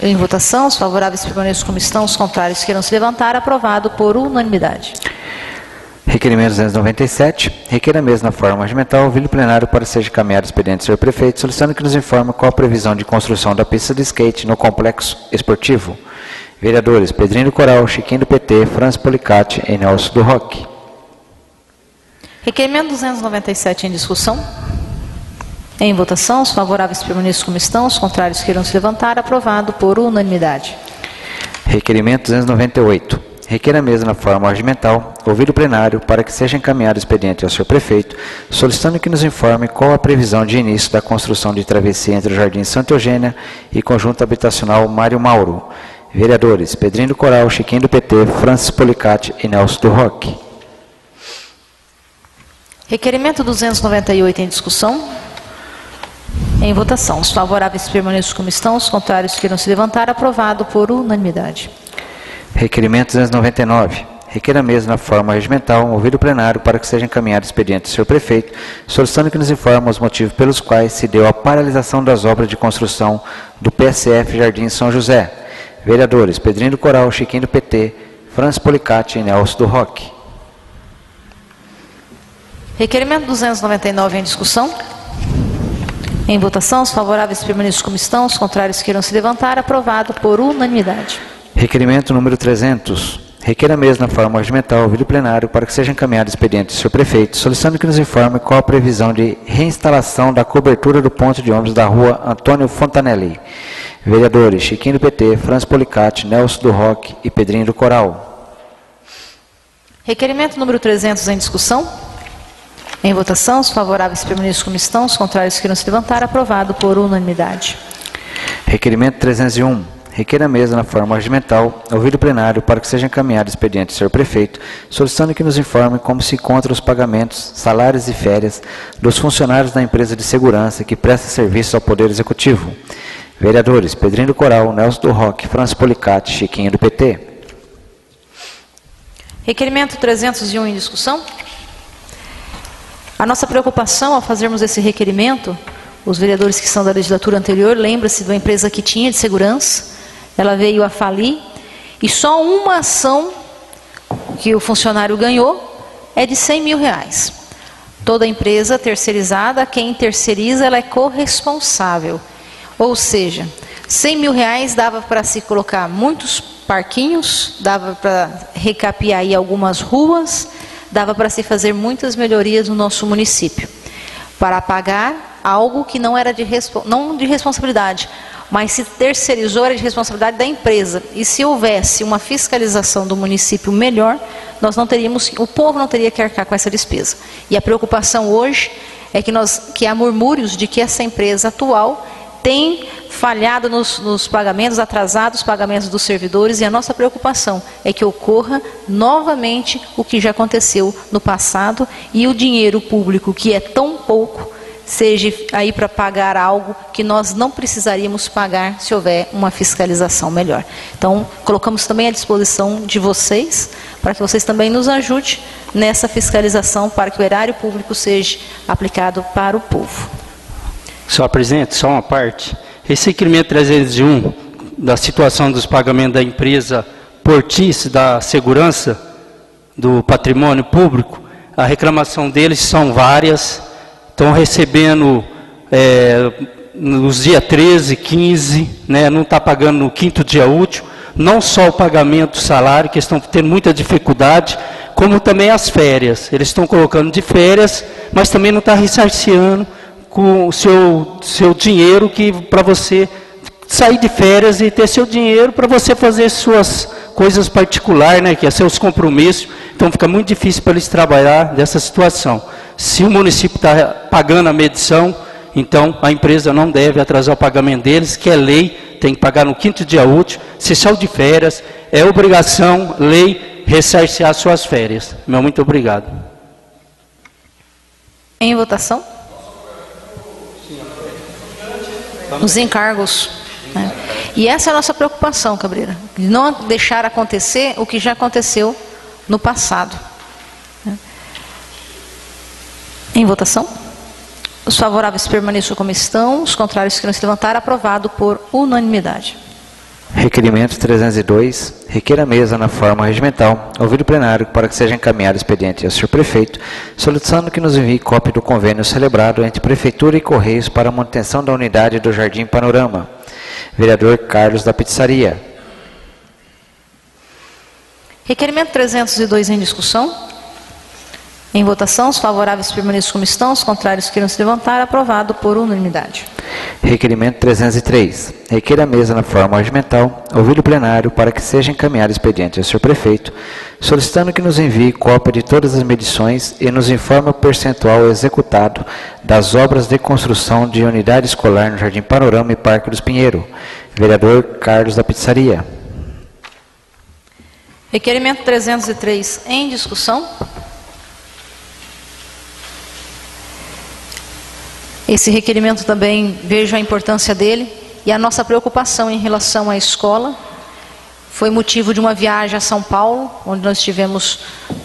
Em votação, os favoráveis permaneçam como estão, os contrários queiram se levantar. Aprovado por unanimidade. Requerimento 297. Requer a mesa na forma regimental ouvido o plenário para seja encaminhado expediente ao senhor prefeito, solicitando que nos informe qual a previsão de construção da pista de skate no complexo esportivo. Vereadores Pedrinho do Coral, Chiquinho do PT, Franz Policati e Nelson do Roque. Requerimento 297 em discussão. Em votação, os favoráveis permaneçam como estão, os contrários queiram se levantar. Aprovado por unanimidade. Requerimento 298. Requer a mesa na forma regimental, ouvido o plenário, para que seja encaminhado expediente ao senhor prefeito, solicitando que nos informe qual a previsão de início da construção de travessia entre o Jardim Santa Eugênia e conjunto habitacional Mário Mauro. Vereadores Pedrinho do Coral, Chiquinho do PT, Francis Policati e Nelson do Roque. Requerimento 298 em discussão. Em votação. Os favoráveis permaneçam como estão, os contrários queiram se levantar. Aprovado por unanimidade. Requerimento 299. Requer a mesa na forma regimental, ouvido o plenário, para que seja encaminhado expediente do senhor prefeito, solicitando que nos informe os motivos pelos quais se deu a paralisação das obras de construção do PSF Jardim São José. Vereadores: Pedrinho do Coral, Chiquinho do PT, Francis Policati e Nelson do Roque. Requerimento 299 em discussão. Em votação, os favoráveis permaneçam como estão, os contrários queiram se levantar. Aprovado por unanimidade. Requerimento número 300. Requer a mesa na forma regimental, ouvido o plenário, para que seja encaminhado expediente do senhor prefeito, solicitando que nos informe qual a previsão de reinstalação da cobertura do ponto de ônibus da rua Antônio Fontanelli. Vereadores: Chiquinho do PT, Francis Policati, Nelson do Roque e Pedrinho do Coral. Requerimento número 300 em discussão. Em votação, os favoráveis permaneçam como estão, os contrários queiram se levantar. Aprovado por unanimidade. Requerimento 301. Requer a mesa na forma regimental, ouvido o plenário, para que seja encaminhado expediente do senhor prefeito, solicitando que nos informe como se encontram os pagamentos, salários e férias dos funcionários da empresa de segurança que presta serviço ao Poder Executivo. Vereadores: Pedrinho do Coral, Nelson do Roque, Francis Policati, Chiquinho do PT. Requerimento 301 em discussão. A nossa preocupação ao fazermos esse requerimento, os vereadores que são da legislatura anterior, lembra-se de uma empresa que tinha de segurança, ela veio a falir, e só uma ação que o funcionário ganhou é de R$100 mil. Toda empresa terceirizada, quem terceiriza, ela é corresponsável. Ou seja, R$100 mil dava para se colocar muitos parquinhos, dava para recapear aí algumas ruas, dava para se fazer muitas melhorias no nosso município, para pagar algo que não era não de responsabilidade, mas se terceirizou, era de responsabilidade da empresa. E se houvesse uma fiscalização do município melhor, nós não teríamos, o povo não teria que arcar com essa despesa. E a preocupação hoje é que há murmúrios de que essa empresa atual tem falhado nos pagamentos, atrasado os pagamentos dos servidores, e a nossa preocupação é que ocorra novamente o que já aconteceu no passado, e o dinheiro público, que é tão pouco, seja aí para pagar algo que nós não precisaríamos pagar se houver uma fiscalização melhor. Então, colocamos também à disposição de vocês, para que vocês também nos ajudem nessa fiscalização, para que o erário público seja aplicado para o povo. Senhor presidente, só uma parte. Esse requerimento 301, da situação dos pagamentos da empresa Portis, da segurança do patrimônio público, a reclamação deles são várias. Estão recebendo nos dias 13, 15, né, não está pagando no 5º dia útil, não só o pagamento do salário, que estão tendo muita dificuldade, como também as férias. Eles estão colocando de férias, mas também não está ressarciando com o seu dinheiro, que para você sair de férias e ter seu dinheiro para você fazer suas coisas particulares, né, que é seus compromissos. Então fica muito difícil para eles trabalhar dessa situação. Se o município está pagando a medição, então a empresa não deve atrasar o pagamento deles, que é lei, tem que pagar no 5º dia útil. Se saiu de férias, é obrigação, lei, ressarciar suas férias. Meu muito obrigado. Em votação? Os encargos. Né? E essa é a nossa preocupação, Cabreira, de não deixar acontecer o que já aconteceu no passado. Em votação? Os favoráveis permaneçam como estão, os contrários queiram se levantar. Aprovado por unanimidade. Requerimento 302. Requer a mesa na forma regimental, ouvido o plenário, para que seja encaminhado expediente ao senhor prefeito, solicitando que nos envie cópia do convênio celebrado entre Prefeitura e Correios para a manutenção da unidade do Jardim Panorama. Vereador Carlos da Pizzaria. Requerimento 302 em discussão. Em votação, os favoráveis permaneçam como estão, os contrários queiram se levantar. Aprovado por unanimidade. Requerimento 303. Requer a mesa na forma regimental, ouvido o plenário, para que seja encaminhado expediente ao senhor prefeito, solicitando que nos envie cópia de todas as medições e nos informe o percentual executado das obras de construção de unidade escolar no Jardim Panorama e Parque dos Pinheiros. Vereador Carlos da Pizzaria. Requerimento 303 em discussão. Esse requerimento também vejo a importância dele e a nossa preocupação em relação à escola. Foi motivo de uma viagem a São Paulo, onde nós estivemos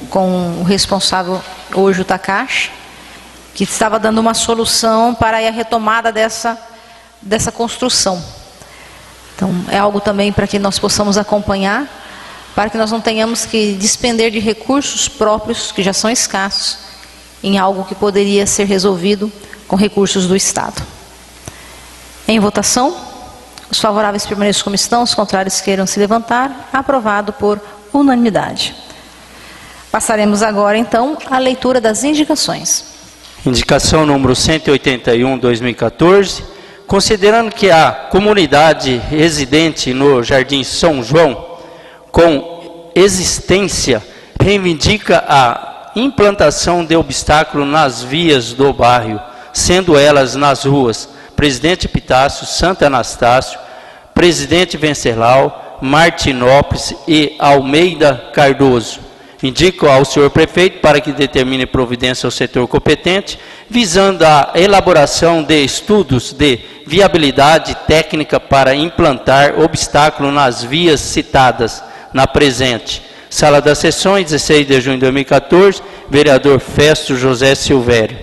com o responsável, hoje o Takashi, que estava dando uma solução para a retomada dessa construção. Então, é algo também para que nós possamos acompanhar, para que nós não tenhamos que despender de recursos próprios, que já são escassos, em algo que poderia ser resolvido com recursos do Estado. Em votação, os favoráveis permaneçam como estão, os contrários queiram se levantar. Aprovado por unanimidade. Passaremos agora, então, à leitura das indicações. Indicação número 181, 2014. Considerando que a comunidade residente no Jardim São João, com existência, reivindica a implantação de obstáculo nas vias do bairro, sendo elas nas ruas Presidente Epitácio, Santo Anastácio, Presidente Venceslau, Martinópolis e Almeida Cardoso. Indico ao senhor prefeito para que determine providência ao setor competente, visando a elaboração de estudos de viabilidade técnica para implantar obstáculo nas vias citadas na presente. Sala das Sessões, 16 de junho de 2014, vereador Festo José Silvério.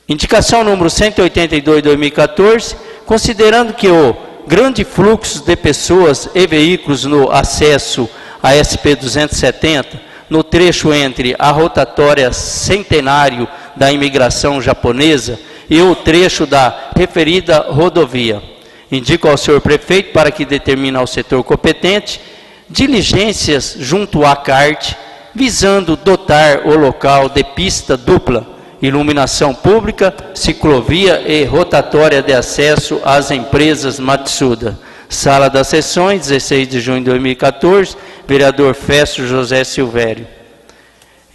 Indicação número 182, 2014, considerando que o grande fluxo de pessoas e veículos no acesso à SP-270, no trecho entre a rotatória Centenário da imigração japonesa e o trecho da referida rodovia. Indico ao senhor prefeito para que determine ao setor competente diligências junto à CART, visando dotar o local de pista dupla, iluminação pública, ciclovia e rotatória de acesso às empresas Matsuda. Sala das Sessões, 16 de junho de 2014, vereador Festo José Silvério.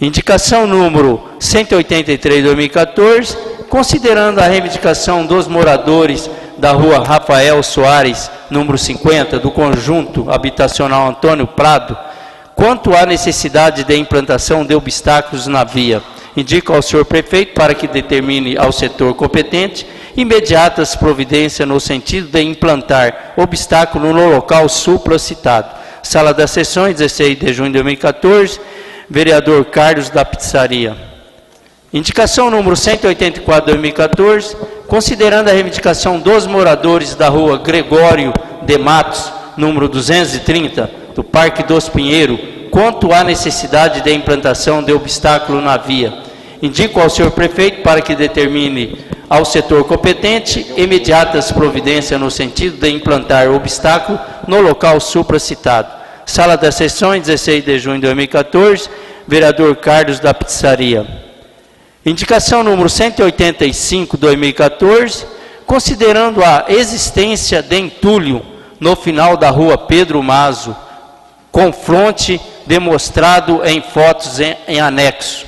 Indicação número 183, 2014, considerando a reivindicação dos moradores da rua Rafael Soares, número 50, do conjunto habitacional Antônio Prado, quanto à necessidade de implantação de obstáculos na via. Indico ao senhor prefeito para que determine ao setor competente imediatas providências no sentido de implantar obstáculo no local supracitado. Sala das Sessões, 16 de junho de 2014, vereador Carlos da Pizzaria. Indicação número 184, 2014, considerando a reivindicação dos moradores da rua Gregório de Matos, número 230, do Parque dos Pinheiros, quanto à necessidade de implantação de obstáculo na via. Indico ao senhor prefeito para que determine ao setor competente imediatas providências no sentido de implantar obstáculo no local supracitado. Sala das Sessões, 16 de junho de 2014, vereador Carlos da Pizzaria. Indicação número 185, 2014, considerando a existência de entulho no final da rua Pedro Mazo, com fronte demonstrado em fotos em anexo.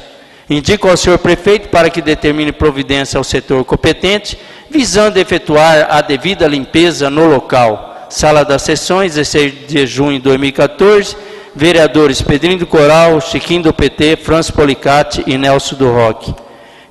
Indico ao senhor prefeito para que determine providência ao setor competente, visando efetuar a devida limpeza no local. Sala das Sessões, 16 de junho de 2014, vereadores Pedrinho do Coral, Chiquinho do PT, Francis Policati e Nelson do Roque.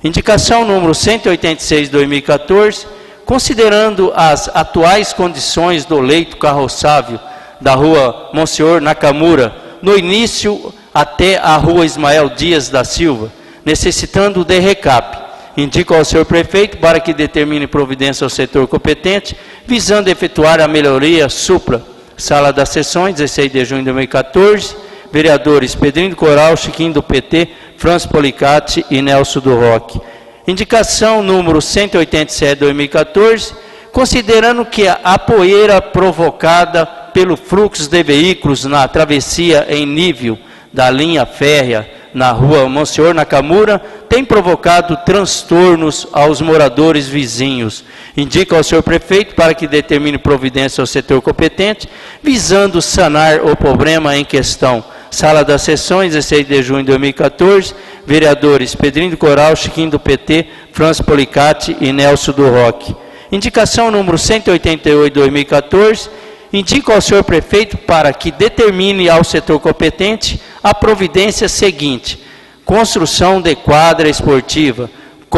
Indicação número 186, 2014, considerando as atuais condições do leito carroçável da rua Monsenhor Nakamura, no início até a rua Ismael Dias da Silva, necessitando de recap. Indico ao senhor prefeito para que determine providência ao setor competente, visando efetuar a melhoria supra. Sala das Sessões, 16 de junho de 2014, vereadores Pedrinho do Coral, Chiquinho do PT, Francis Policati e Nelson do Roque. Indicação número 187, 2014, considerando que a poeira provocada pelo fluxo de veículos na travessia em nível da linha férrea na rua Monsenhor Nakamura tem provocado transtornos aos moradores vizinhos. Indico ao senhor prefeito para que determine providência ao setor competente, visando sanar o problema em questão. Sala das Sessões, 16 de junho de 2014, vereadores Pedrinho do Coral, Chiquinho do PT, Francis Policati e Nelson do Roque. Indicação número 188, 2014, indico ao senhor prefeito para que determine ao setor competente a providência seguinte: construção de quadra esportiva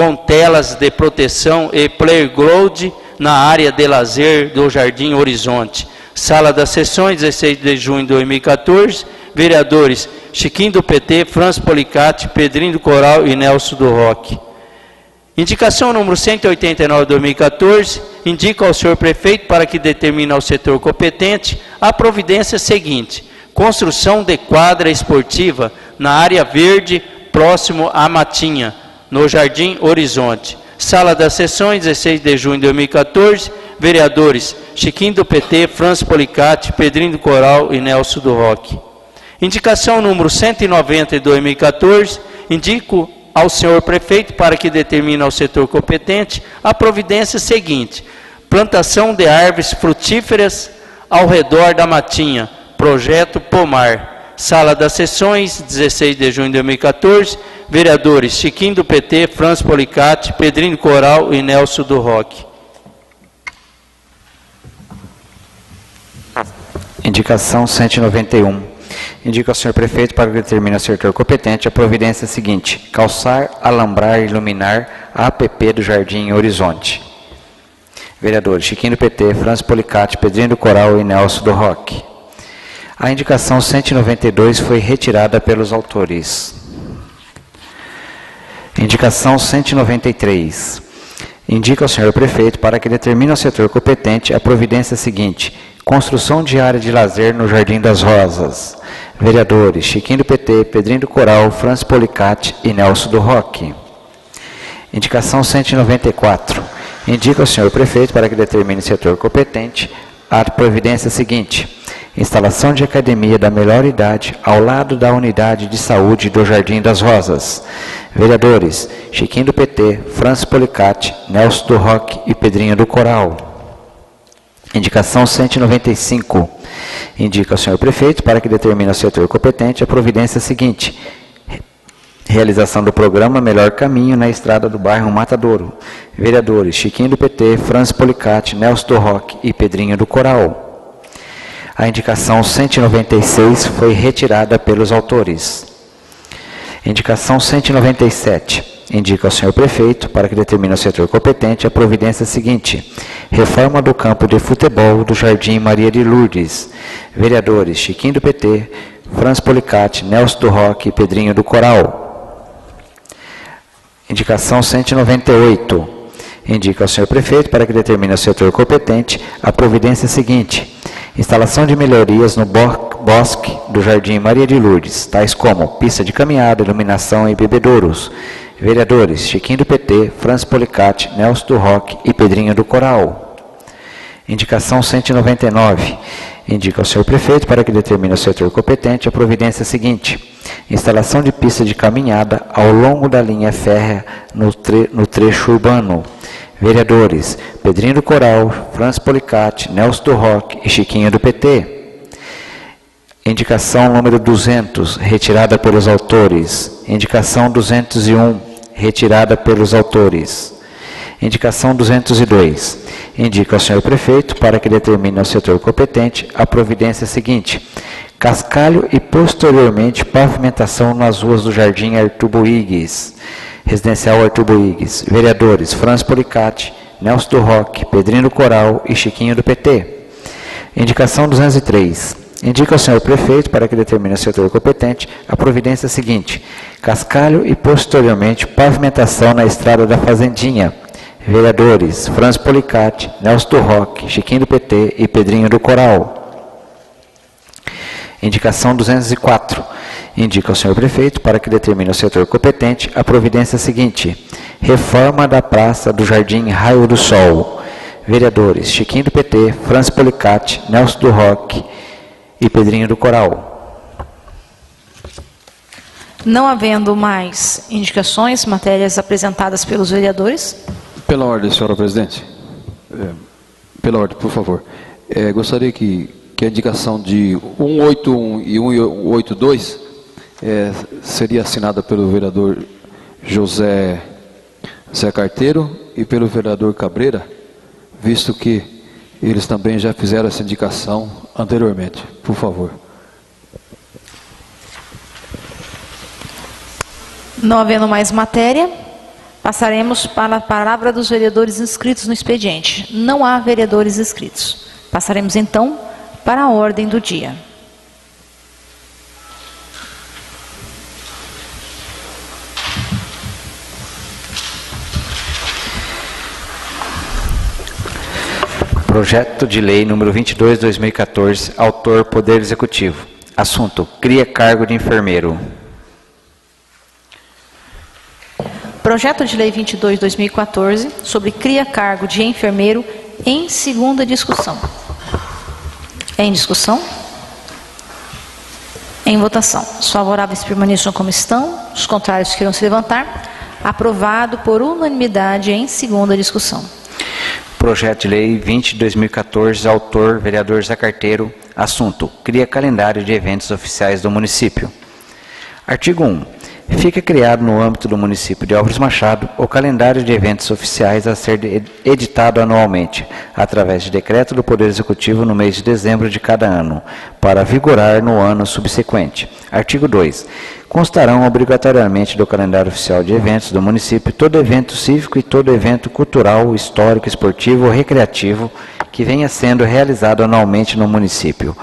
com telas de proteção e playground na área de lazer do Jardim Horizonte. Sala das Sessões, 16 de junho de 2014. Vereadores Chiquinho do PT, Franz Policati, Pedrinho do Coral e Nelson do Roque. Indicação número 189 de 2014, indica ao senhor prefeito para que determine ao setor competente a providência seguinte: construção de quadra esportiva na área verde próximo à Matinha, no Jardim Horizonte. Sala das Sessões, 16 de junho de 2014, vereadores Chiquinho do PT, Franz Policati, Pedrinho do Coral e Nelson do Roque. Indicação número 190 de 2014, indico ao senhor prefeito para que determine ao setor competente a providência seguinte: plantação de árvores frutíferas ao redor da Matinha, projeto Pomar. Sala das Sessões, 16 de junho de 2014, vereadores Chiquinho do PT, Franz Policati, Pedrinho do Coral e Nelson do Roque. Indicação 191. Indica ao senhor prefeito para que determine ao setor competente a providência seguinte: calçar, alambrar e iluminar a APP do Jardim Horizonte. Vereadores Chiquinho do PT, Franz Policati, Pedrinho do Coral e Nelson do Roque. A indicação 192 foi retirada pelos autores. Indicação 193. Indica ao senhor prefeito para que determine ao setor competente a providência seguinte: construção de área de lazer no Jardim das Rosas. Vereadores Chiquinho do PT, Pedrinho do Coral, Franz Policati e Nelson do Roque. Indicação 194. Indica ao senhor prefeito para que determine o setor competente a providência seguinte: instalação de academia da melhor idade ao lado da unidade de saúde do Jardim das Rosas. Vereadores Chiquinho do PT, Franz Policati, Nelson do Roque e Pedrinho do Coral. Indicação 195. Indica ao senhor prefeito para que determine ao setor competente a providência seguinte: realização do programa Melhor Caminho na estrada do bairro Matadouro. Vereadores Chiquinho do PT, Franz Policati, Nelson do Roque e Pedrinho do Coral. A indicação 196 foi retirada pelos autores. Indicação 197. Indica ao senhor prefeito para que determine ao setor competente a providência seguinte: reforma do campo de futebol do Jardim Maria de Lourdes. Vereadores Chiquinho do PT, Franz Policati, Nelson do Roque e Pedrinho do Coral. Indicação 198. Indica ao senhor prefeito para que determine ao setor competente a providência seguinte: instalação de melhorias no bosque do Jardim Maria de Lourdes, tais como pista de caminhada, iluminação e bebedouros. Vereadores Chiquinho do PT, Franz Policati, Nelson do Roque e Pedrinho do Coral. Indicação 199. Indica ao senhor prefeito para que determine ao setor competente a providência seguinte: instalação de pista de caminhada ao longo da linha férrea no trecho urbano. Vereadores Pedrinho do Coral, Franz Policati, Nelson do Roque e Chiquinho do PT. Indicação número 200, retirada pelos autores. Indicação 201, retirada pelos autores. Indicação 202. Indica ao senhor prefeito para que determine ao setor competente a providência seguinte: cascalho e posteriormente pavimentação nas ruas do Jardim Arthur Boigues, Residencial Arthur Boigues. Vereadores Franz Policati, Nelson do Roque, Pedrinho do Coral e Chiquinho do PT. Indicação 203. Indica ao senhor prefeito para que determine ao setor competente a providência seguinte: cascalho e posteriormente pavimentação na estrada da Fazendinha. Vereadores Franz Policati, Nelson do Roque, Chiquinho do PT e Pedrinho do Coral. Indicação 204. Indica ao senhor prefeito para que determine ao setor competente a providência seguinte: reforma da praça do Jardim Raio do Sol. Vereadores Chiquinho do PT, Franz Policati, Nelson do Roque e Pedrinho do Coral. Não havendo mais indicações, matérias apresentadas pelos vereadores. Pela ordem, senhora presidente. Pela ordem, por favor. Gostaria que a indicação de 181 e 182 seria assinada pelo vereador José Zé Carteiro e pelo vereador Cabreira, visto que eles também já fizeram essa indicação anteriormente. Por favor. Não havendo mais matéria, Passaremos para a palavra dos vereadores inscritos no expediente. Não há vereadores inscritos. Passaremos então para a ordem do dia. Projeto de Lei número 22/2014, autor Poder Executivo. Assunto: cria cargo de enfermeiro. Projeto de Lei 22/2014, sobre cria cargo de enfermeiro, em segunda discussão. Em discussão? Em votação. Os favoráveis permaneçam como estão, os contrários queiram se levantar. Aprovado por unanimidade em segunda discussão. Projeto de Lei 20/2014, autor vereador Zé Carteiro. Assunto: cria calendário de eventos oficiais do município. Artigo 1. Fica criado no âmbito do município de Álvares Machado o calendário de eventos oficiais a ser editado anualmente, através de decreto do Poder Executivo no mês de dezembro de cada ano, para vigorar no ano subsequente. Artigo 2. Constarão obrigatoriamente do calendário oficial de eventos do município todo evento cívico e todo evento cultural, histórico, esportivo ou recreativo que venha sendo realizado anualmente no município,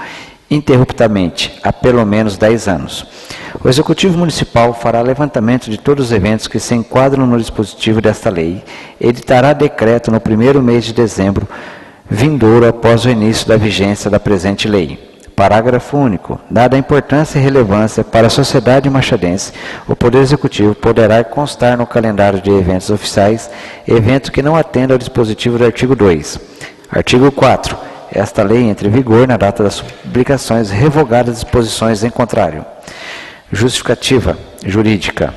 interruptamente, há pelo menos 10 anos. O Executivo Municipal fará levantamento de todos os eventos que se enquadram no dispositivo desta lei, editará decreto no primeiro mês de dezembro, vindouro após o início da vigência da presente lei. Parágrafo único. Dada a importância e relevância para a sociedade machadense, o Poder Executivo poderá constar no calendário de eventos oficiais evento que não atenda ao dispositivo do artigo 2. Artigo 4. Esta lei entra em vigor na data das publicações, revogadas disposições em contrário. Justificativa jurídica.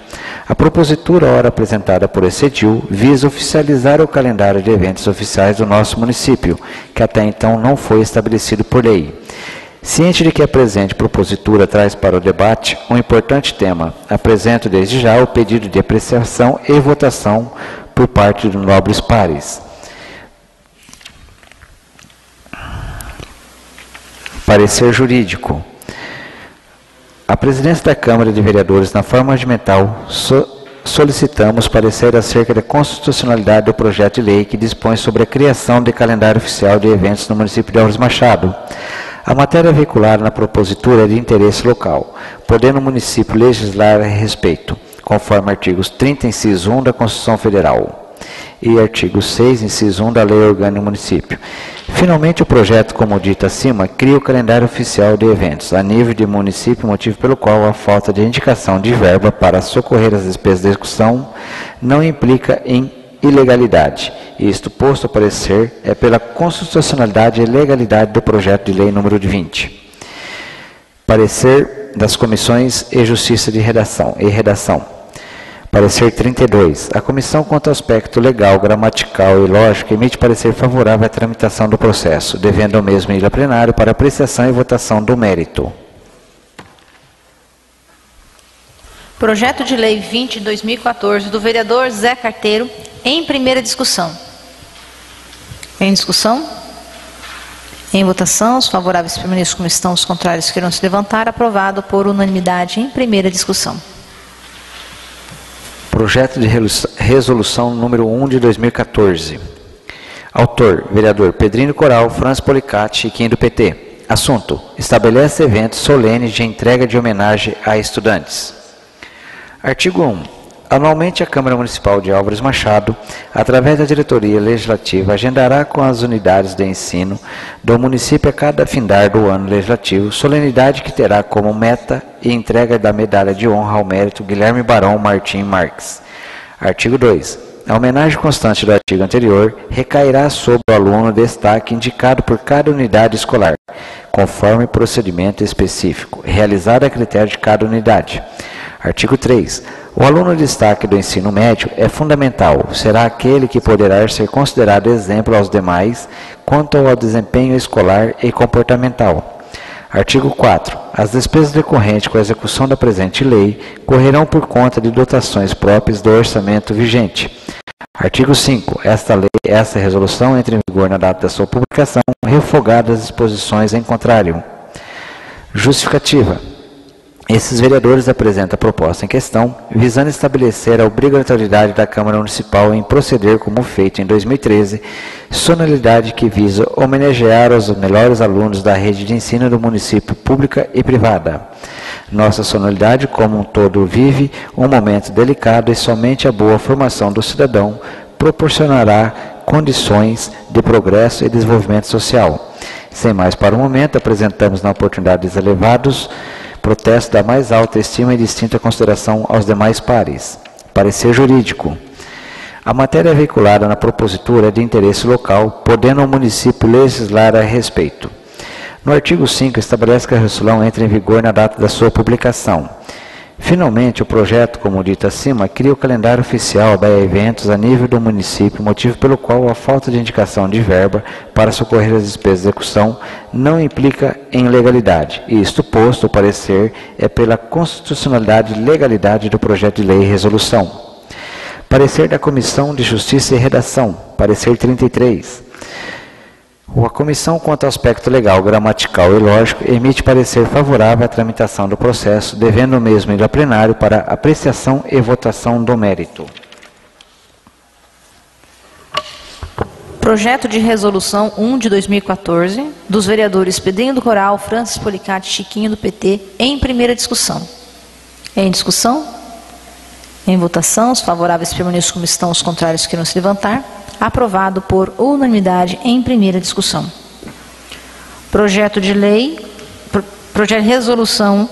A propositura, ora apresentada por esse edil, visa oficializar o calendário de eventos oficiais do nosso município, que até então não foi estabelecido por lei. Ciente de que a presente propositura traz para o debate um importante tema, apresento desde já o pedido de apreciação e votação por parte dos nobres pares. Parecer jurídico. A presidência da Câmara de Vereadores, na forma regimental, solicitamos parecer acerca da constitucionalidade do projeto de lei que dispõe sobre a criação de calendário oficial de eventos no município de Álvares Machado. A matéria veiculada na propositura é de interesse local, podendo o município legislar a respeito, conforme artigos 30, inciso 1 da Constituição Federal e artigo 6, inciso 1 da Lei Orgânica do Município. Finalmente, o projeto, como dito acima, cria o calendário oficial de eventos a nível de município, motivo pelo qual a falta de indicação de verba para socorrer as despesas de execução não implica em ilegalidade. Isto posto a parecer é pela constitucionalidade e legalidade do projeto de lei número 20. Parecer das comissões e Justiça de Redação e Redação. Parecer 32. A comissão, quanto ao aspecto legal, gramatical e lógico, emite parecer favorável à tramitação do processo, devendo o mesmo ir a plenário para apreciação e votação do mérito. Projeto de Lei 20/2014, do vereador Zé Carteiro, em primeira discussão. Em discussão? Em votação, os favoráveis permaneçam como estão, os contrários queiram se levantar. Aprovado por unanimidade em primeira discussão. Projeto de resolução número 1 de 2014. Autor, vereador Pedrinho Coral, Franz Policati, Chiquinho do PT. Assunto: estabelece eventos solenes de entrega de homenagem a estudantes. Artigo 1. Anualmente, a Câmara Municipal de Álvares Machado, através da Diretoria Legislativa, agendará com as unidades de ensino do município a cada findar do ano legislativo, solenidade que terá como meta e entrega da medalha de honra ao mérito Guilherme Barão Martim Marques. Artigo 2. A homenagem constante do artigo anterior recairá sobre o aluno destaque indicado por cada unidade escolar, conforme procedimento específico, realizado a critério de cada unidade. Artigo 3. O aluno de destaque do ensino médio é fundamental, será aquele que poderá ser considerado exemplo aos demais quanto ao desempenho escolar e comportamental. Artigo 4. As despesas decorrentes com a execução da presente lei correrão por conta de dotações próprias do orçamento vigente. Artigo 5. Esta resolução entra em vigor na data da sua publicação, refogadas as disposições em contrário. Justificativa. Esses vereadores apresentam a proposta em questão, visando estabelecer a obrigatoriedade da Câmara Municipal em proceder como feito em 2013, solenidade que visa homenagear os melhores alunos da rede de ensino do município pública e privada. Nossa solenidade, como um todo, vive um momento delicado e somente a boa formação do cidadão proporcionará condições de progresso e desenvolvimento social. Sem mais para o momento, apresentamos na oportunidade dos elevados protesto da mais alta estima e distinta consideração aos demais pares. Parecer jurídico. A matéria veiculada na propositura é de interesse local, podendo o município legislar a respeito. No artigo 5, estabelece que a resolução entra em vigor na data da sua publicação. Finalmente, o projeto, como dito acima, cria o calendário oficial da eventos a nível do município, motivo pelo qual a falta de indicação de verba para socorrer as despesas de execução não implica em legalidade. E isto posto, o parecer é pela constitucionalidade e legalidade do projeto de lei e resolução. Parecer da Comissão de Justiça e Redação, parecer 33. A comissão, quanto ao aspecto legal, gramatical e lógico, emite parecer favorável à tramitação do processo, devendo o mesmo ir a plenário para apreciação e votação do mérito. Projeto de Resolução 1 de 2014, dos vereadores Pedrinho do Coral, Francis Policati e Chiquinho do PT, em primeira discussão. Em discussão? Em votação, os favoráveis permaneçam como estão, os contrários queiram se levantar. Aprovado por unanimidade em primeira discussão. Projeto de resolução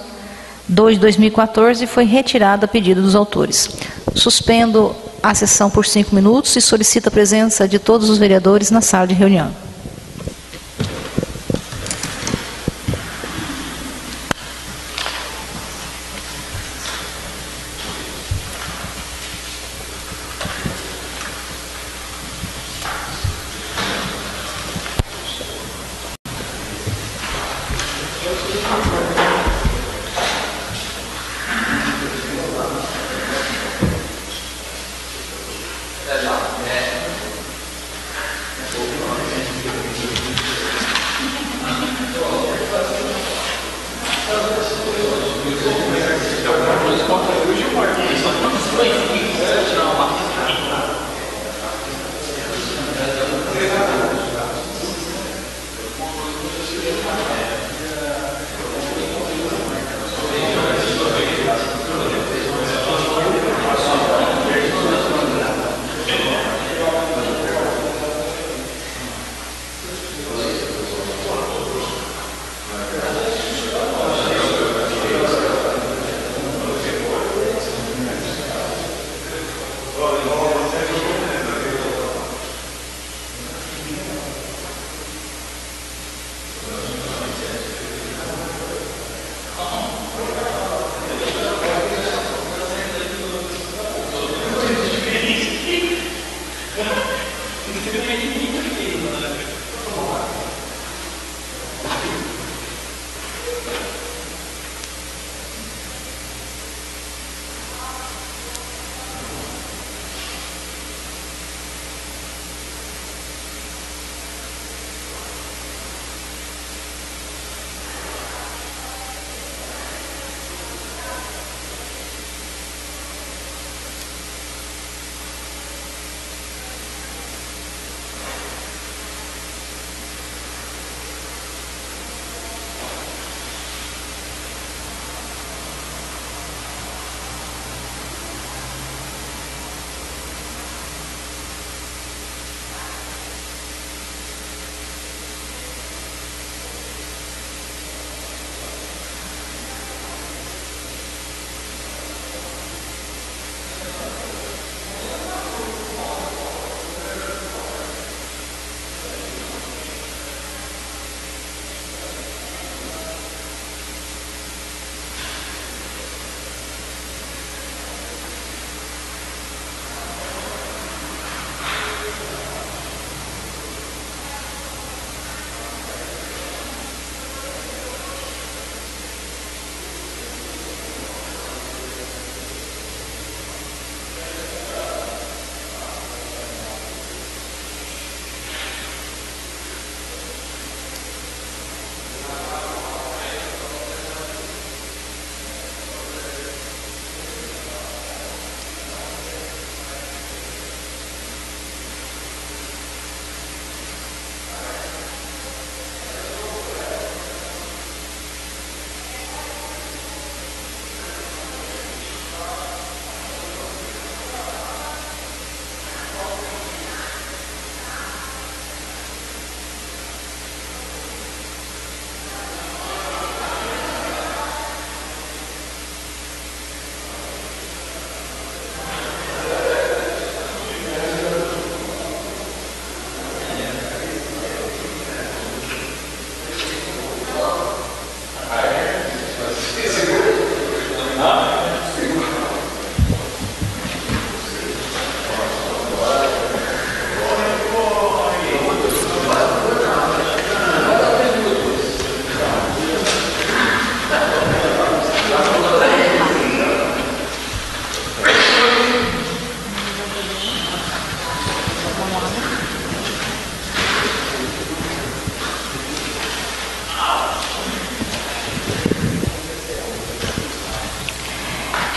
2 de 2014 foi retirado a pedido dos autores. Suspendo a sessão por 5 minutos e solicito a presença de todos os vereadores na sala de reunião.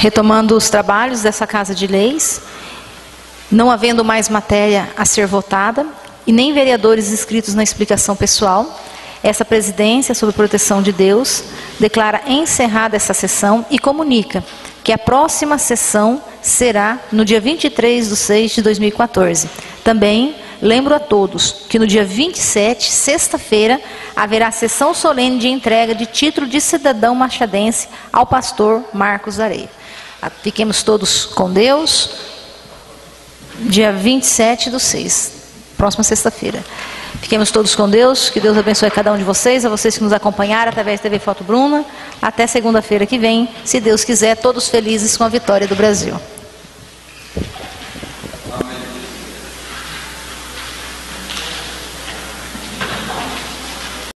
Retomando os trabalhos dessa Casa de Leis, não havendo mais matéria a ser votada e nem vereadores inscritos na explicação pessoal, essa presidência, sob proteção de Deus, declara encerrada essa sessão e comunica que a próxima sessão será no dia 23/6/2014. Também lembro a todos que no dia 27, sexta-feira, haverá sessão solene de entrega de título de cidadão machadense ao pastor Marcos Areia. Fiquemos todos com Deus. Dia 27/6, próxima sexta-feira. Fiquemos todos com Deus, que Deus abençoe cada um de vocês, a vocês que nos acompanharam através da TV Foto Bruna. Até segunda-feira que vem, se Deus quiser, todos felizes com a vitória do Brasil.